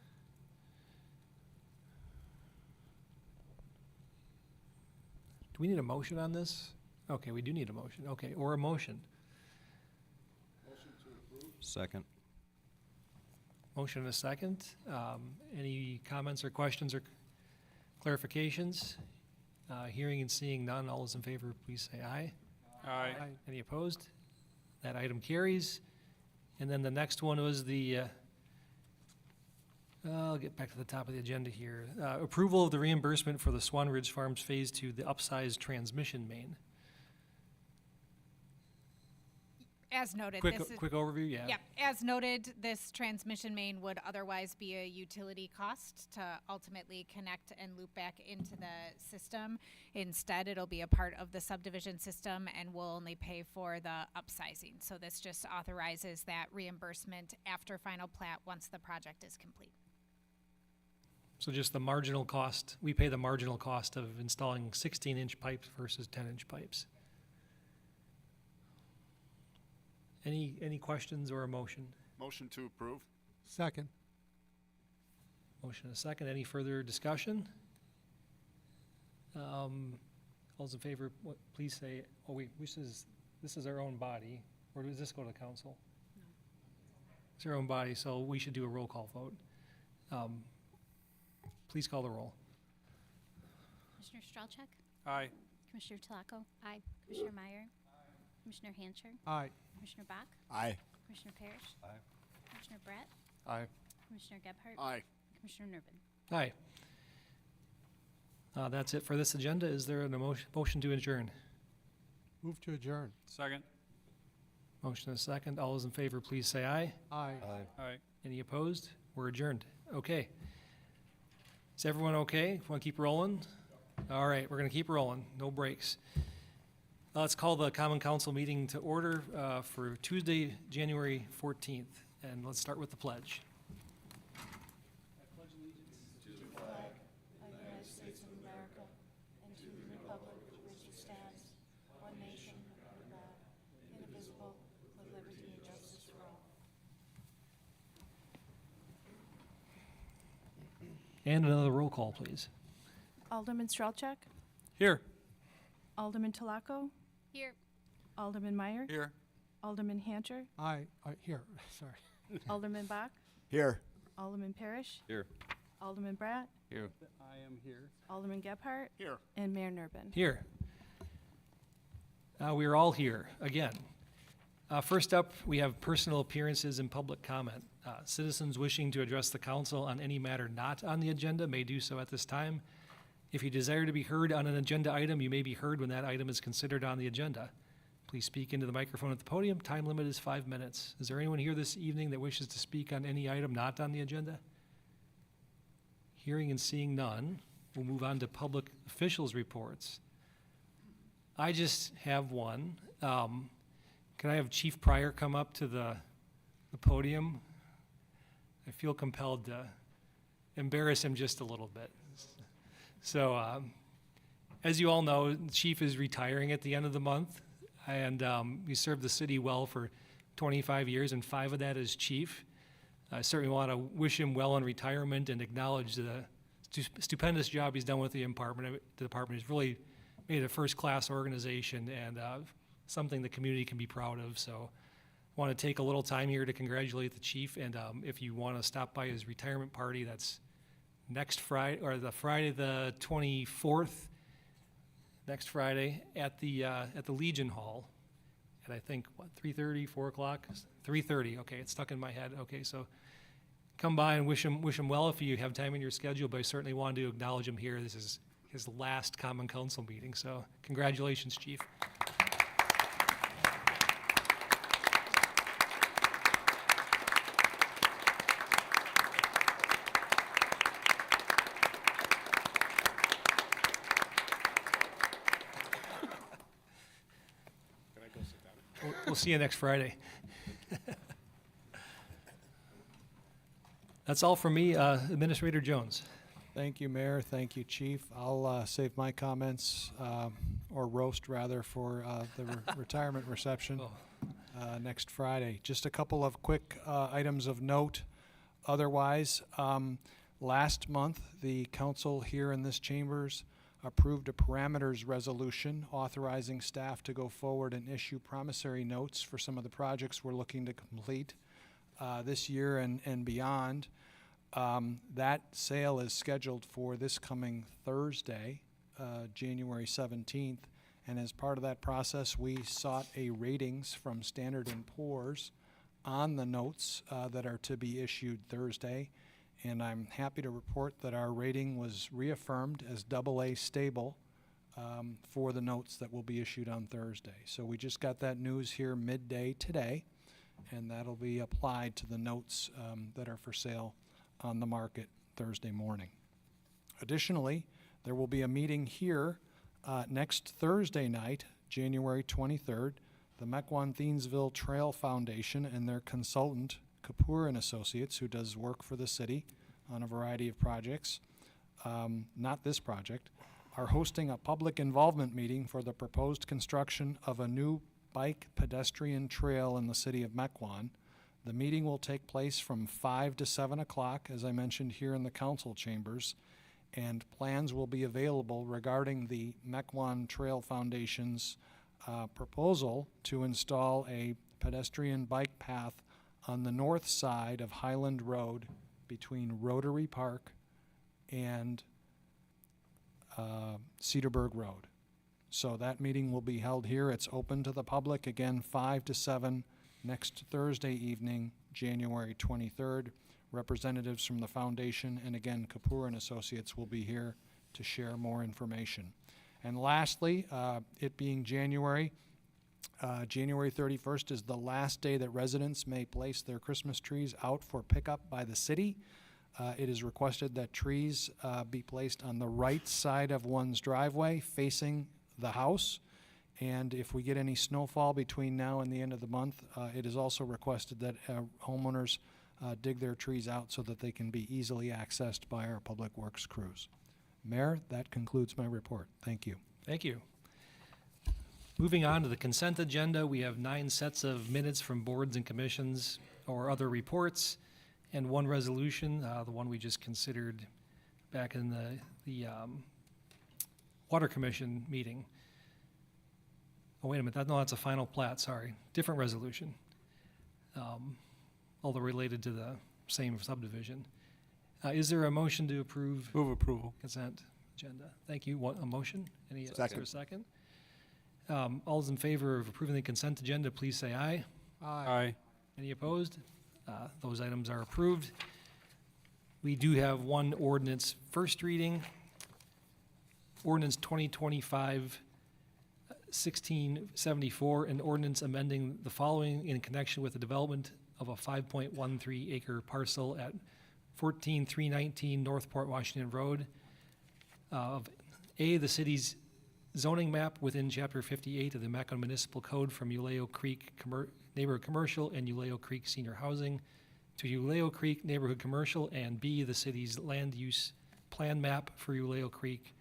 Speaker 1: Do we need a motion on this? Okay, we do need a motion. Okay, or a motion.
Speaker 7: Second.
Speaker 1: Motion and a second. Any comments or questions or clarifications? Hearing and seeing none, all those in favor, please say aye.
Speaker 4: Aye.
Speaker 1: Any opposed? That item carries. And then the next one was the, I'll get back to the top of the agenda here. Approval of the reimbursement for the Swan Ridge Farms Phase 2, the upsized transmission main.
Speaker 5: As noted,
Speaker 1: Quick
Speaker 5: this is,
Speaker 1: overview, yeah.
Speaker 5: Yep, as noted, this transmission main would otherwise be a utility cost to ultimately connect and loop back into the system. Instead, it'll be a part of the subdivision system and we'll only pay for the upsizing. So this just authorizes that reimbursement after final plat once the project is complete.
Speaker 1: So just the marginal cost, we pay the marginal cost of installing 16-inch pipes versus 10-inch pipes. Any questions or a motion?
Speaker 12: Motion to approve.
Speaker 13: Second.
Speaker 1: Motion and a second. Any further discussion? All those in favor, please say, oh wait, this is our own body, or does this go to council? No. It's our own body, so we should do a roll call vote. Please call the roll.
Speaker 15: Commissioner Strelchek,
Speaker 4: Aye.
Speaker 15: Commissioner Talaco,
Speaker 8: Aye.
Speaker 15: Commissioner Meyer, Commissioner Hancher,
Speaker 13: Aye.
Speaker 15: Commissioner Bach,
Speaker 6: Aye.
Speaker 15: Commissioner Parrish,
Speaker 7: Aye.
Speaker 15: Commissioner Bratt,
Speaker 9: Aye.
Speaker 15: Commissioner Gebhardt,
Speaker 12: Aye.
Speaker 15: Commissioner Nervin.
Speaker 1: Aye. That's it for this agenda. Is there a motion to adjourn?
Speaker 13: Move to adjourn.
Speaker 4: Second.
Speaker 1: Motion and a second. All those in favor, please say aye.
Speaker 13: Aye.
Speaker 4: Aye.
Speaker 1: Any opposed? We're adjourned. Okay. Is everyone okay? Want to keep rolling? All right, we're going to keep rolling. No breaks. Let's call the Common Council meeting to order for Tuesday, January 14th. And let's start with the pledge.
Speaker 3: Of the United States of America, and to the republic for which it stands, one nation, under God, indivisible, with liberty and justice for all.
Speaker 1: And another roll call, please.
Speaker 3: Alderman Strelchek,
Speaker 4: Here.
Speaker 3: Alderman Talaco,
Speaker 8: Here.
Speaker 3: Alderman Meyer,
Speaker 10: Here.
Speaker 3: Alderman Hancher,
Speaker 13: Aye. Here. Sorry.
Speaker 3: Alderman Bach,
Speaker 6: Here.
Speaker 3: Alderman Parrish,
Speaker 7: Here.
Speaker 3: Alderman Bratt,
Speaker 9: Here.
Speaker 4: I am here.
Speaker 3: Alderman Gebhardt,
Speaker 12: Here.
Speaker 3: and Mayor Nervin.
Speaker 1: Here. We are all here again. First up, we have personal appearances and public comment. Citizens wishing to address the council on any matter not on the agenda may do so at this time. If you desire to be heard on an agenda item, you may be heard when that item is considered on the agenda. Please speak into the microphone at the podium. Time limit is 5 minutes. Is there anyone here this evening that wishes to speak on any item not on the agenda? Hearing and seeing none, we'll move on to public officials' reports. I just have one. Can I have Chief Pryor come up to the podium? I feel compelled to embarrass him just a little bit. So, as you all know, the Chief is retiring at the end of the month, and he served the city well for 25 years, and 5 of that as Chief. I certainly want to wish him well in retirement and acknowledge the stupendous job he's done with the department. The department has really made a first-class organization and something the community can be proud of. So I want to take a little time here to congratulate the chief, and if you want to stop by his retirement party, that's next Friday, or the Friday the 24th, next Friday at the Legion Hall at, I think, what, 3:30, 4 o'clock? 3:30, okay, it's stuck in my head. Okay, so come by and wish him well if you have time in your schedule, but I certainly wanted to acknowledge him here. This is his last Common Council meeting, so congratulations, Chief.
Speaker 12: Can I go sit down?
Speaker 1: We'll see you next Friday. That's all from me, Administrator Jones.
Speaker 14: Thank you, Mayor. Thank you, Chief. I'll save my comments, or roast rather, for the retirement reception next Friday. Just a couple of quick items of note. Otherwise, last month, the council here in this chambers approved a parameters resolution authorizing staff to go forward and issue promissory notes for some of the projects we're looking to complete this year and beyond. That sale is scheduled for this coming Thursday, January 17th, and as part of that process, we sought a ratings from Standard & Poor's on the notes that are to be issued Thursday, and I'm happy to report that our rating was reaffirmed as AA stable for the notes that will be issued on Thursday. So we just got that news here midday today, and that'll be applied to the notes that are for sale on the market Thursday morning. Additionally, there will be a meeting here next Thursday night, January 23rd. The Mequon Thiensville Trail Foundation and their consultant, Kapoor and Associates, who does work for the city, on a variety of projects, not this project, are hosting a public involvement meeting for the proposed construction of a new bike pedestrian trail in the city of Mequon. The meeting will take place from 5 to 7 o'clock, as I mentioned, here in the council chambers, and plans will be available regarding the Mequon Trail Foundation's proposal to install a pedestrian bike path on the north side of Highland Road between Rotary Park and Cedarburg Road. So that meeting will be held here. It's open to the public, again, 5 to 7 next Thursday evening, January 23rd. Representatives from the foundation and again Kapoor and Associates will be here to share more information. And lastly, it being January 31st is the last day that residents may place their Christmas trees out for pickup by the city. It is requested that trees be placed on the right side of one's driveway facing the house. And if we get any snowfall between now and the end of the month, it is also requested that homeowners dig their trees out so that they can be easily accessed by our public works crews. Mayor, that concludes my report. Thank you.
Speaker 1: Thank you. Moving on to the consent agenda, we have 9 sets of minutes from boards and commissions or other reports, and 1 resolution, the one we just considered back in the Water Commission meeting. Oh, wait a minute, no, that's a final plat, sorry. Different resolution, although related to the same subdivision. Is there a motion to approve?
Speaker 4: Move approval.
Speaker 1: Consent agenda. Thank you. A motion? Any
Speaker 6: Second.
Speaker 1: a second? All those in favor of approving the consent agenda, please say aye.
Speaker 4: Aye.
Speaker 1: Any opposed? Those items are approved. We do have 1 ordinance first reading. Ordinance 2025-1674, an ordinance amending the following in connection with the development of a 5.13 acre parcel at 14319 Northport Washington Road. The city's zoning map within Chapter 58 of the Mequon Municipal Code from Uleo Creek Neighborhood Commercial and Uleo Creek Senior Housing to Uleo Creek Neighborhood Commercial, and B, the city's land use plan map for Uleo Creek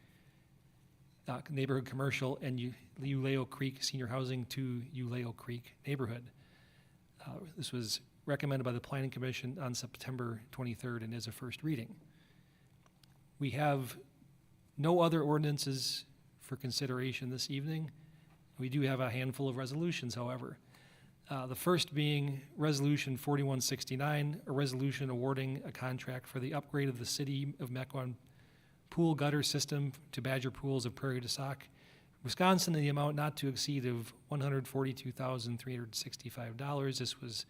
Speaker 1: Neighborhood Commercial and Uleo Creek Senior Housing to Uleo Creek Neighborhood. This was recommended by the Planning Commission on September 23rd and is a first reading. We have no other ordinances for consideration this evening. We do have a handful of resolutions, however. The first being Resolution 4169, a resolution awarding a contract for the upgrade of the City of Mequon pool gutter system to Badger Pools of Prairie du Sac, Wisconsin, in the amount not to exceed of $142,365. This was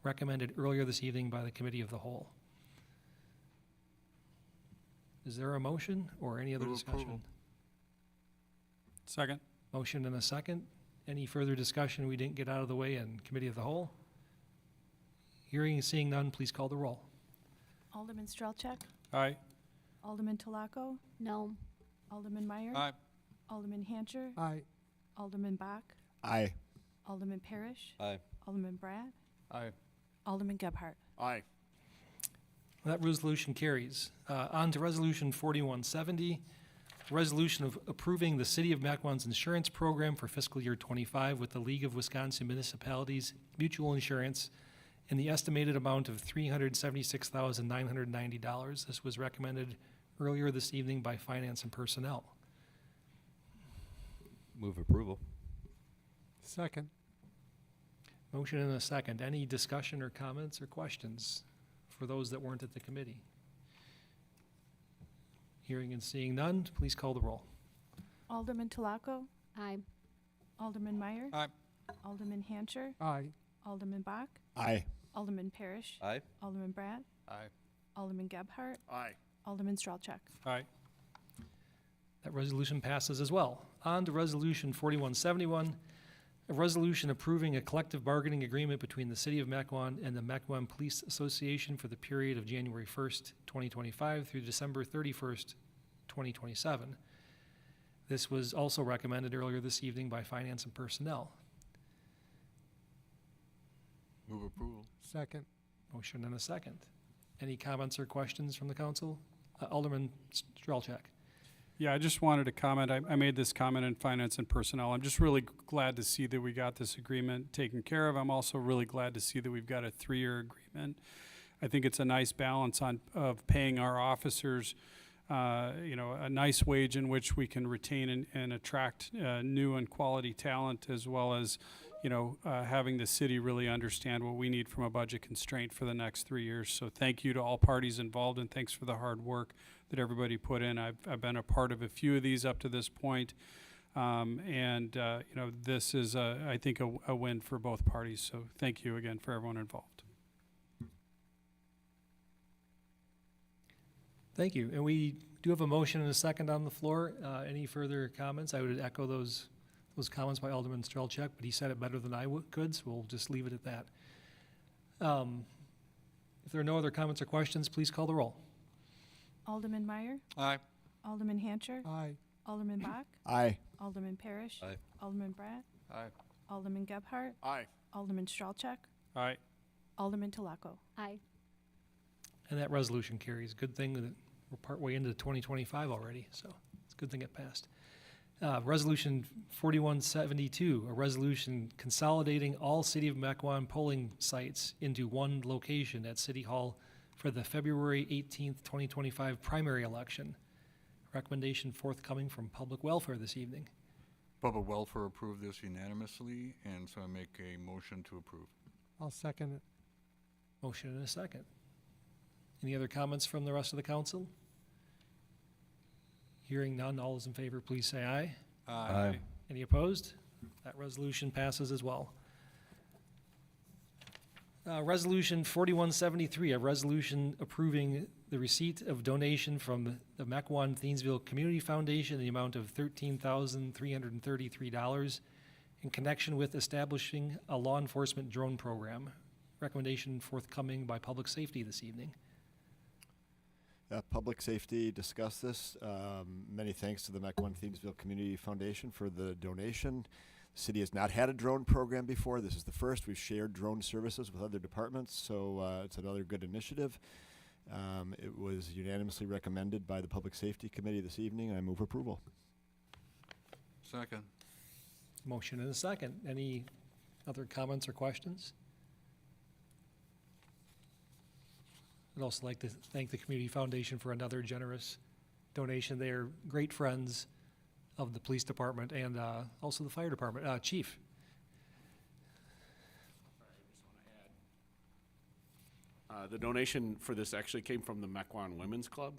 Speaker 1: recommended earlier this evening by the Committee of the Whole. Is there a motion or any other
Speaker 10: Move
Speaker 1: discussion?
Speaker 10: approval.
Speaker 4: Second.
Speaker 1: Motion and a second. Any further discussion we didn't get out of the way in Committee of the Whole? Hearing and seeing none, please call the roll.
Speaker 3: Alderman Strelchak,
Speaker 4: Aye.
Speaker 3: Alderman Talaco,
Speaker 8: No.
Speaker 3: Alderman Meyer,
Speaker 4: Aye.
Speaker 3: Alderman Hancher,
Speaker 13: Aye.
Speaker 3: Alderman Bach,
Speaker 6: Aye.
Speaker 3: Alderman Parrish,
Speaker 7: Aye.
Speaker 3: Alderman Brad,
Speaker 9: Aye.
Speaker 3: Alderman Gebhardt.
Speaker 12: Aye.
Speaker 1: That resolution carries. On to Resolution 4170, a resolution of approving the City of Mequon's insurance program for fiscal year 25 with the League of Wisconsin Municipalities Mutual Insurance in the estimated amount of $376,990. This was recommended earlier this evening by Finance and Personnel.
Speaker 7: Move approval.
Speaker 13: Second.
Speaker 1: Motion and a second. Any discussion or comments or questions for those that weren't at the committee? Hearing and seeing none, please call the roll.
Speaker 3: Alderman Talaco,
Speaker 8: Aye.
Speaker 3: Alderman Meyer,
Speaker 4: Aye.
Speaker 3: Alderman Hancher,
Speaker 13: Aye.
Speaker 3: Alderman Bach,
Speaker 6: Aye.
Speaker 3: Alderman Parrish,
Speaker 7: Aye.
Speaker 3: Alderman Brad,
Speaker 9: Aye.
Speaker 3: Alderman Gebhardt,
Speaker 12: Aye.
Speaker 3: Alderman Strelchak.
Speaker 4: Aye.
Speaker 1: That resolution passes as well. On to Resolution 4171, a resolution approving a collective bargaining agreement between the City of Mequon and the Mequon Police Association for the period of January 1st, 2025 through December 31st, 2027. This was also recommended earlier this evening by Finance and Personnel.
Speaker 10: Move approval.
Speaker 13: Second.
Speaker 1: Motion and a second. Any comments or questions from the council? Alderman Strelchak.
Speaker 4: Yeah, I just wanted to comment. I made this comment in finance and personnel. I'm just really glad to see that we got this agreement taken care of. I'm also really glad to see that we've got a 3-year agreement. I think it's a nice balance of paying our officers, a nice wage in which we can retain and attract new and quality talent, as well as, having the city really understand what we need from a budget constraint for the next 3 years. So thank you to all parties involved, and thanks for the hard work that everybody put in. I've been a part of a few of these up to this point. This is, I think, a win for both parties. So thank you again for everyone involved.
Speaker 1: Thank you. And we do have a motion and a second on the floor. Any further comments? I would echo those comments by Alderman Strelchak, but he said it better than I could, so we'll just leave it at that. If there are no other comments or questions, please call the roll.
Speaker 3: Alderman Meyer,
Speaker 10: Aye.
Speaker 3: Alderman Hancher,
Speaker 13: Aye.
Speaker 3: Alderman Bach,
Speaker 6: Aye.
Speaker 3: Alderman Parrish,
Speaker 7: Aye.
Speaker 3: Alderman Bratt,
Speaker 9: Aye.
Speaker 3: Alderman Gebhardt,
Speaker 12: Aye.
Speaker 3: Alderman Strelchak,
Speaker 4: All right.
Speaker 3: Alderman Telako.
Speaker 8: Aye.
Speaker 1: And that resolution carries. Good thing that we're partway into 2025 already, so it's a good thing it passed. Resolution 4172, a resolution consolidating all City of Mequon polling sites into one location at City Hall for the February 18th, 2025 primary election. Recommendation forthcoming from Public Welfare this evening.
Speaker 10: Public Welfare approved this unanimously, and so I make a motion to approve.
Speaker 13: I'll second it.
Speaker 1: Motion and a second. Any other comments from the rest of the council? Hearing none, all those in favor, please say aye.
Speaker 7: Aye.
Speaker 1: Any opposed? That resolution passes as well. Resolution 4173, a resolution approving the receipt of donation from the Mequon Thiensville Community Foundation in the amount of $13,333 in connection with establishing a law enforcement drone program. Recommendation forthcoming by Public Safety this evening.
Speaker 6: Public Safety discussed this. Many thanks to the Mequon Thiensville Community Foundation for the donation. The city has not had a drone program before. This is the first. We've shared drone services with other departments, so it's another good initiative. It was unanimously recommended by the Public Safety Committee this evening. I move approval.
Speaker 10: Second.
Speaker 1: Motion and a second. Any other comments or questions? I'd also like to thank the Community Foundation for another generous donation. They are great friends of the police department and also the fire department. Chief.
Speaker 2: The donation for this actually came from the Mequon Women's Club,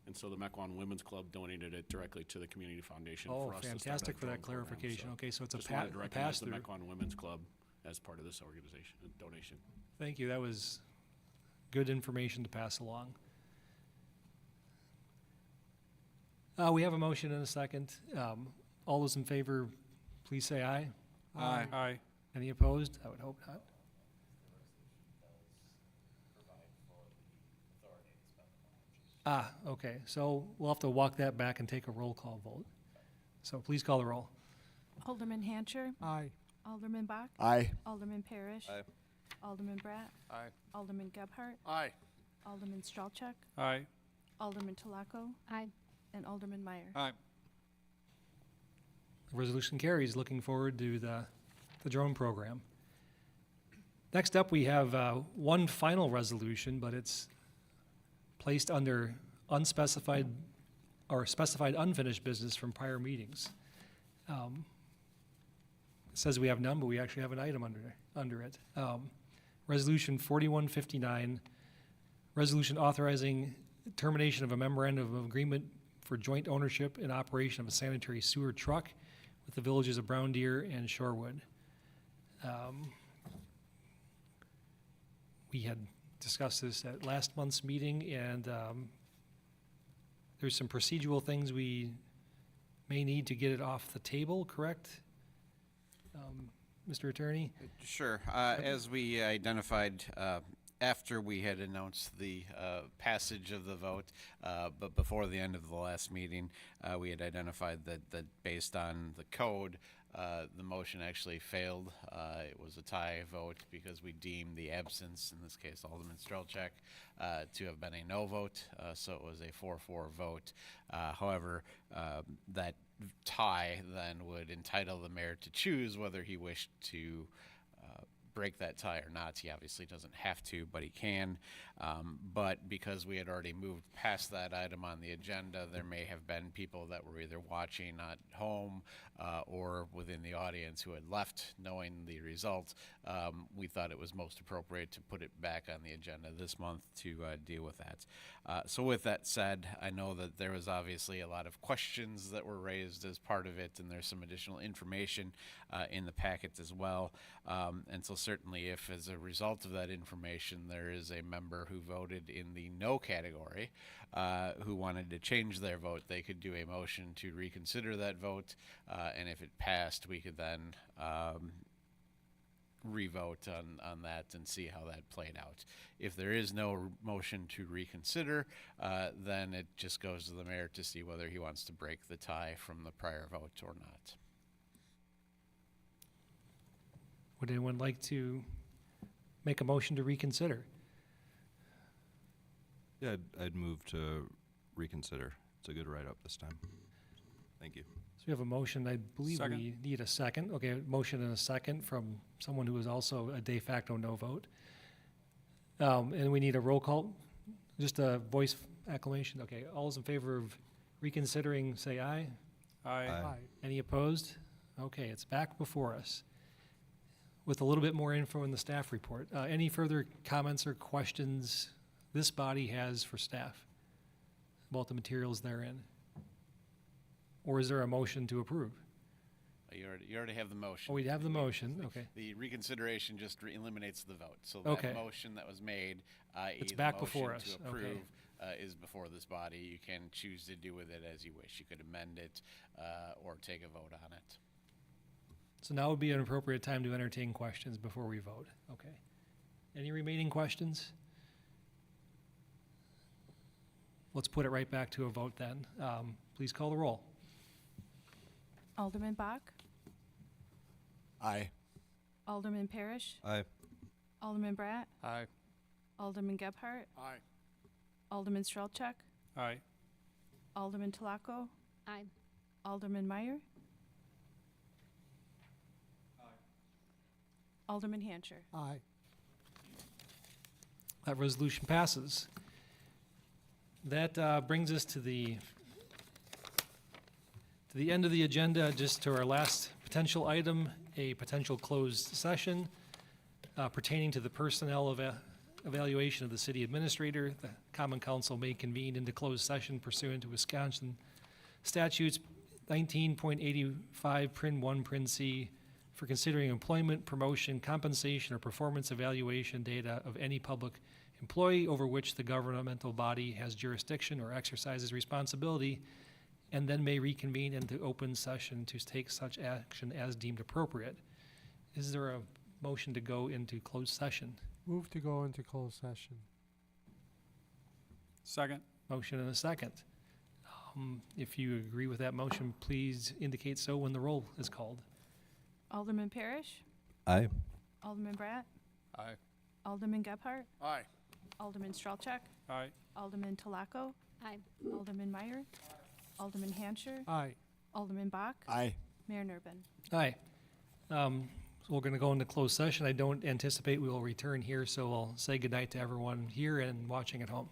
Speaker 2: and so the Mequon Women's Club donated it directly to the Community Foundation
Speaker 1: Oh,
Speaker 2: for us to start
Speaker 1: fantastic for
Speaker 2: drone
Speaker 1: that
Speaker 2: program.
Speaker 1: clarification. Okay, so it's
Speaker 2: Just wanted to
Speaker 1: a
Speaker 2: recognize the
Speaker 1: pass-through.
Speaker 2: Mequon Women's Club as part of this organization, donation.
Speaker 1: Thank you. That was good information to pass along. We have a motion and a second. All those in favor, please say aye.
Speaker 4: Aye. Aye.
Speaker 1: Any opposed? I would hope not. Okay. So we'll have to walk that back and take a roll call vote. So please call the roll.
Speaker 3: Alderman Hancher,
Speaker 13: Aye.
Speaker 3: Alderman Bach,
Speaker 6: Aye.
Speaker 3: Alderman Parrish,
Speaker 7: Aye.
Speaker 3: Alderman Bratt,
Speaker 9: Aye.
Speaker 3: Alderman Gebhardt,
Speaker 12: Aye.
Speaker 3: Alderman Strelchak,
Speaker 4: Aye.
Speaker 3: Alderman Telako,
Speaker 8: Aye.
Speaker 3: and Alderman Meyer.
Speaker 10: Aye.
Speaker 1: The resolution carries. Looking forward to the drone program. Next up, we have one final resolution, but it's placed under unspecified or specified unfinished business from prior meetings. It says we have none, but we actually have an item under it. Resolution 4159, resolution authorizing termination of a memorandum of agreement for joint ownership and operation of a sanitary sewer truck with the villages of Brown Deer and Shorewood. We had discussed this at last month's meeting, and there's some procedural things we may need to get it off the table, correct? Mr. Attorney?
Speaker 16: Sure. As we identified after we had announced the passage of the vote, but before the end of the last meeting, we had identified that based on the code, The motion actually failed. It was a tie vote because we deemed the absence, in this case Alderman Strelchak, to have been a no vote, so it was a 4-4 vote. However, that tie then would entitle the mayor to choose whether he wished to break that tie or not. He obviously doesn't have to, but he can. But because we had already moved past that item on the agenda, there may have been people that were either watching at home or within the audience who had left knowing the result. We thought it was most appropriate to put it back on the agenda this month to deal with that. So with that said, I know that there was obviously a lot of questions that were raised as part of it, and there's some additional information in the packet as well. And so certainly if as a result of that information there is a member who voted in the no category who wanted to change their vote, they could do a motion to reconsider that vote, and if it passed, we could then revote on that and see how that played out. If there is no motion to reconsider, then it just goes to the mayor to see whether he wants to break the tie from the prior vote or not.
Speaker 1: Would anyone like to make a motion to reconsider?
Speaker 7: Yeah, I'd move to reconsider. It's a good write-up this time. Thank you.
Speaker 1: So we have a motion. I believe
Speaker 4: Second.
Speaker 1: we need a second. Okay, motion and a second from someone who is also a de facto no vote. And we need a roll call, just a voice acclamation. Okay, all those in favor of reconsidering, say aye.
Speaker 4: Aye.
Speaker 13: Aye.
Speaker 1: Any opposed? Okay, it's back before us with a little bit more info in the staff report. Any further comments or questions this body has for staff about the materials therein? Or is there a motion to approve?
Speaker 16: You already have the motion.
Speaker 1: Oh, we have the motion, okay.
Speaker 16: The reconsideration just eliminates the vote. So
Speaker 1: Okay.
Speaker 16: that motion that was made, i.e.
Speaker 1: It's
Speaker 16: the
Speaker 1: back
Speaker 16: motion
Speaker 1: before
Speaker 16: to
Speaker 1: us, okay.
Speaker 16: approve, is before this body. You can choose to do with it as you wish. You could amend it or take a vote on it.
Speaker 1: So now would be an appropriate time to entertain questions before we vote. Okay. Any remaining questions? Let's put it right back to a vote then. Please call the roll.
Speaker 3: Alderman Bach,
Speaker 6: Aye.
Speaker 3: Alderman Parrish,
Speaker 7: Aye.
Speaker 3: Alderman Bratt,
Speaker 9: Aye.
Speaker 3: Alderman Gebhardt,
Speaker 12: Aye.
Speaker 3: Alderman Strelchak,
Speaker 4: Aye.
Speaker 3: Alderman Talaco,
Speaker 8: Aye.
Speaker 3: Alderman Meyer, Alderman Hancher.
Speaker 13: Aye.
Speaker 1: That resolution passes. That brings us to the end of the agenda, just to our last potential item, a potential closed session pertaining to the personnel evaluation of the city administrator. The Common Council may convene into closed session pursuant to Wisconsin statutes 19.85, Prin 1, Prin C, for considering employment, promotion, compensation, or performance evaluation data of any public employee over which the governmental body has jurisdiction or exercises responsibility, and then may reconvene into open session to take such action as deemed appropriate. Is there a motion to go into closed session?
Speaker 13: Move to go into closed session.
Speaker 4: Second.
Speaker 1: Motion and a second. If you agree with that motion, please indicate so when the roll is called.
Speaker 3: Alderman Parrish,
Speaker 7: Aye.
Speaker 3: Alderman Bratt,
Speaker 9: Aye.
Speaker 3: Alderman Gebhardt,
Speaker 12: Aye.
Speaker 3: Alderman Strelchak,
Speaker 4: Aye.
Speaker 3: Alderman Talaco,
Speaker 8: Aye.
Speaker 3: Alderman Meyer, Alderman Hancher,
Speaker 13: Aye.
Speaker 3: Alderman Bach,
Speaker 6: Aye.
Speaker 3: Mayor Nurbin.
Speaker 1: Aye. So we're going to go into closed session. I don't anticipate we will return here, so I'll say goodnight to everyone here and watching at home.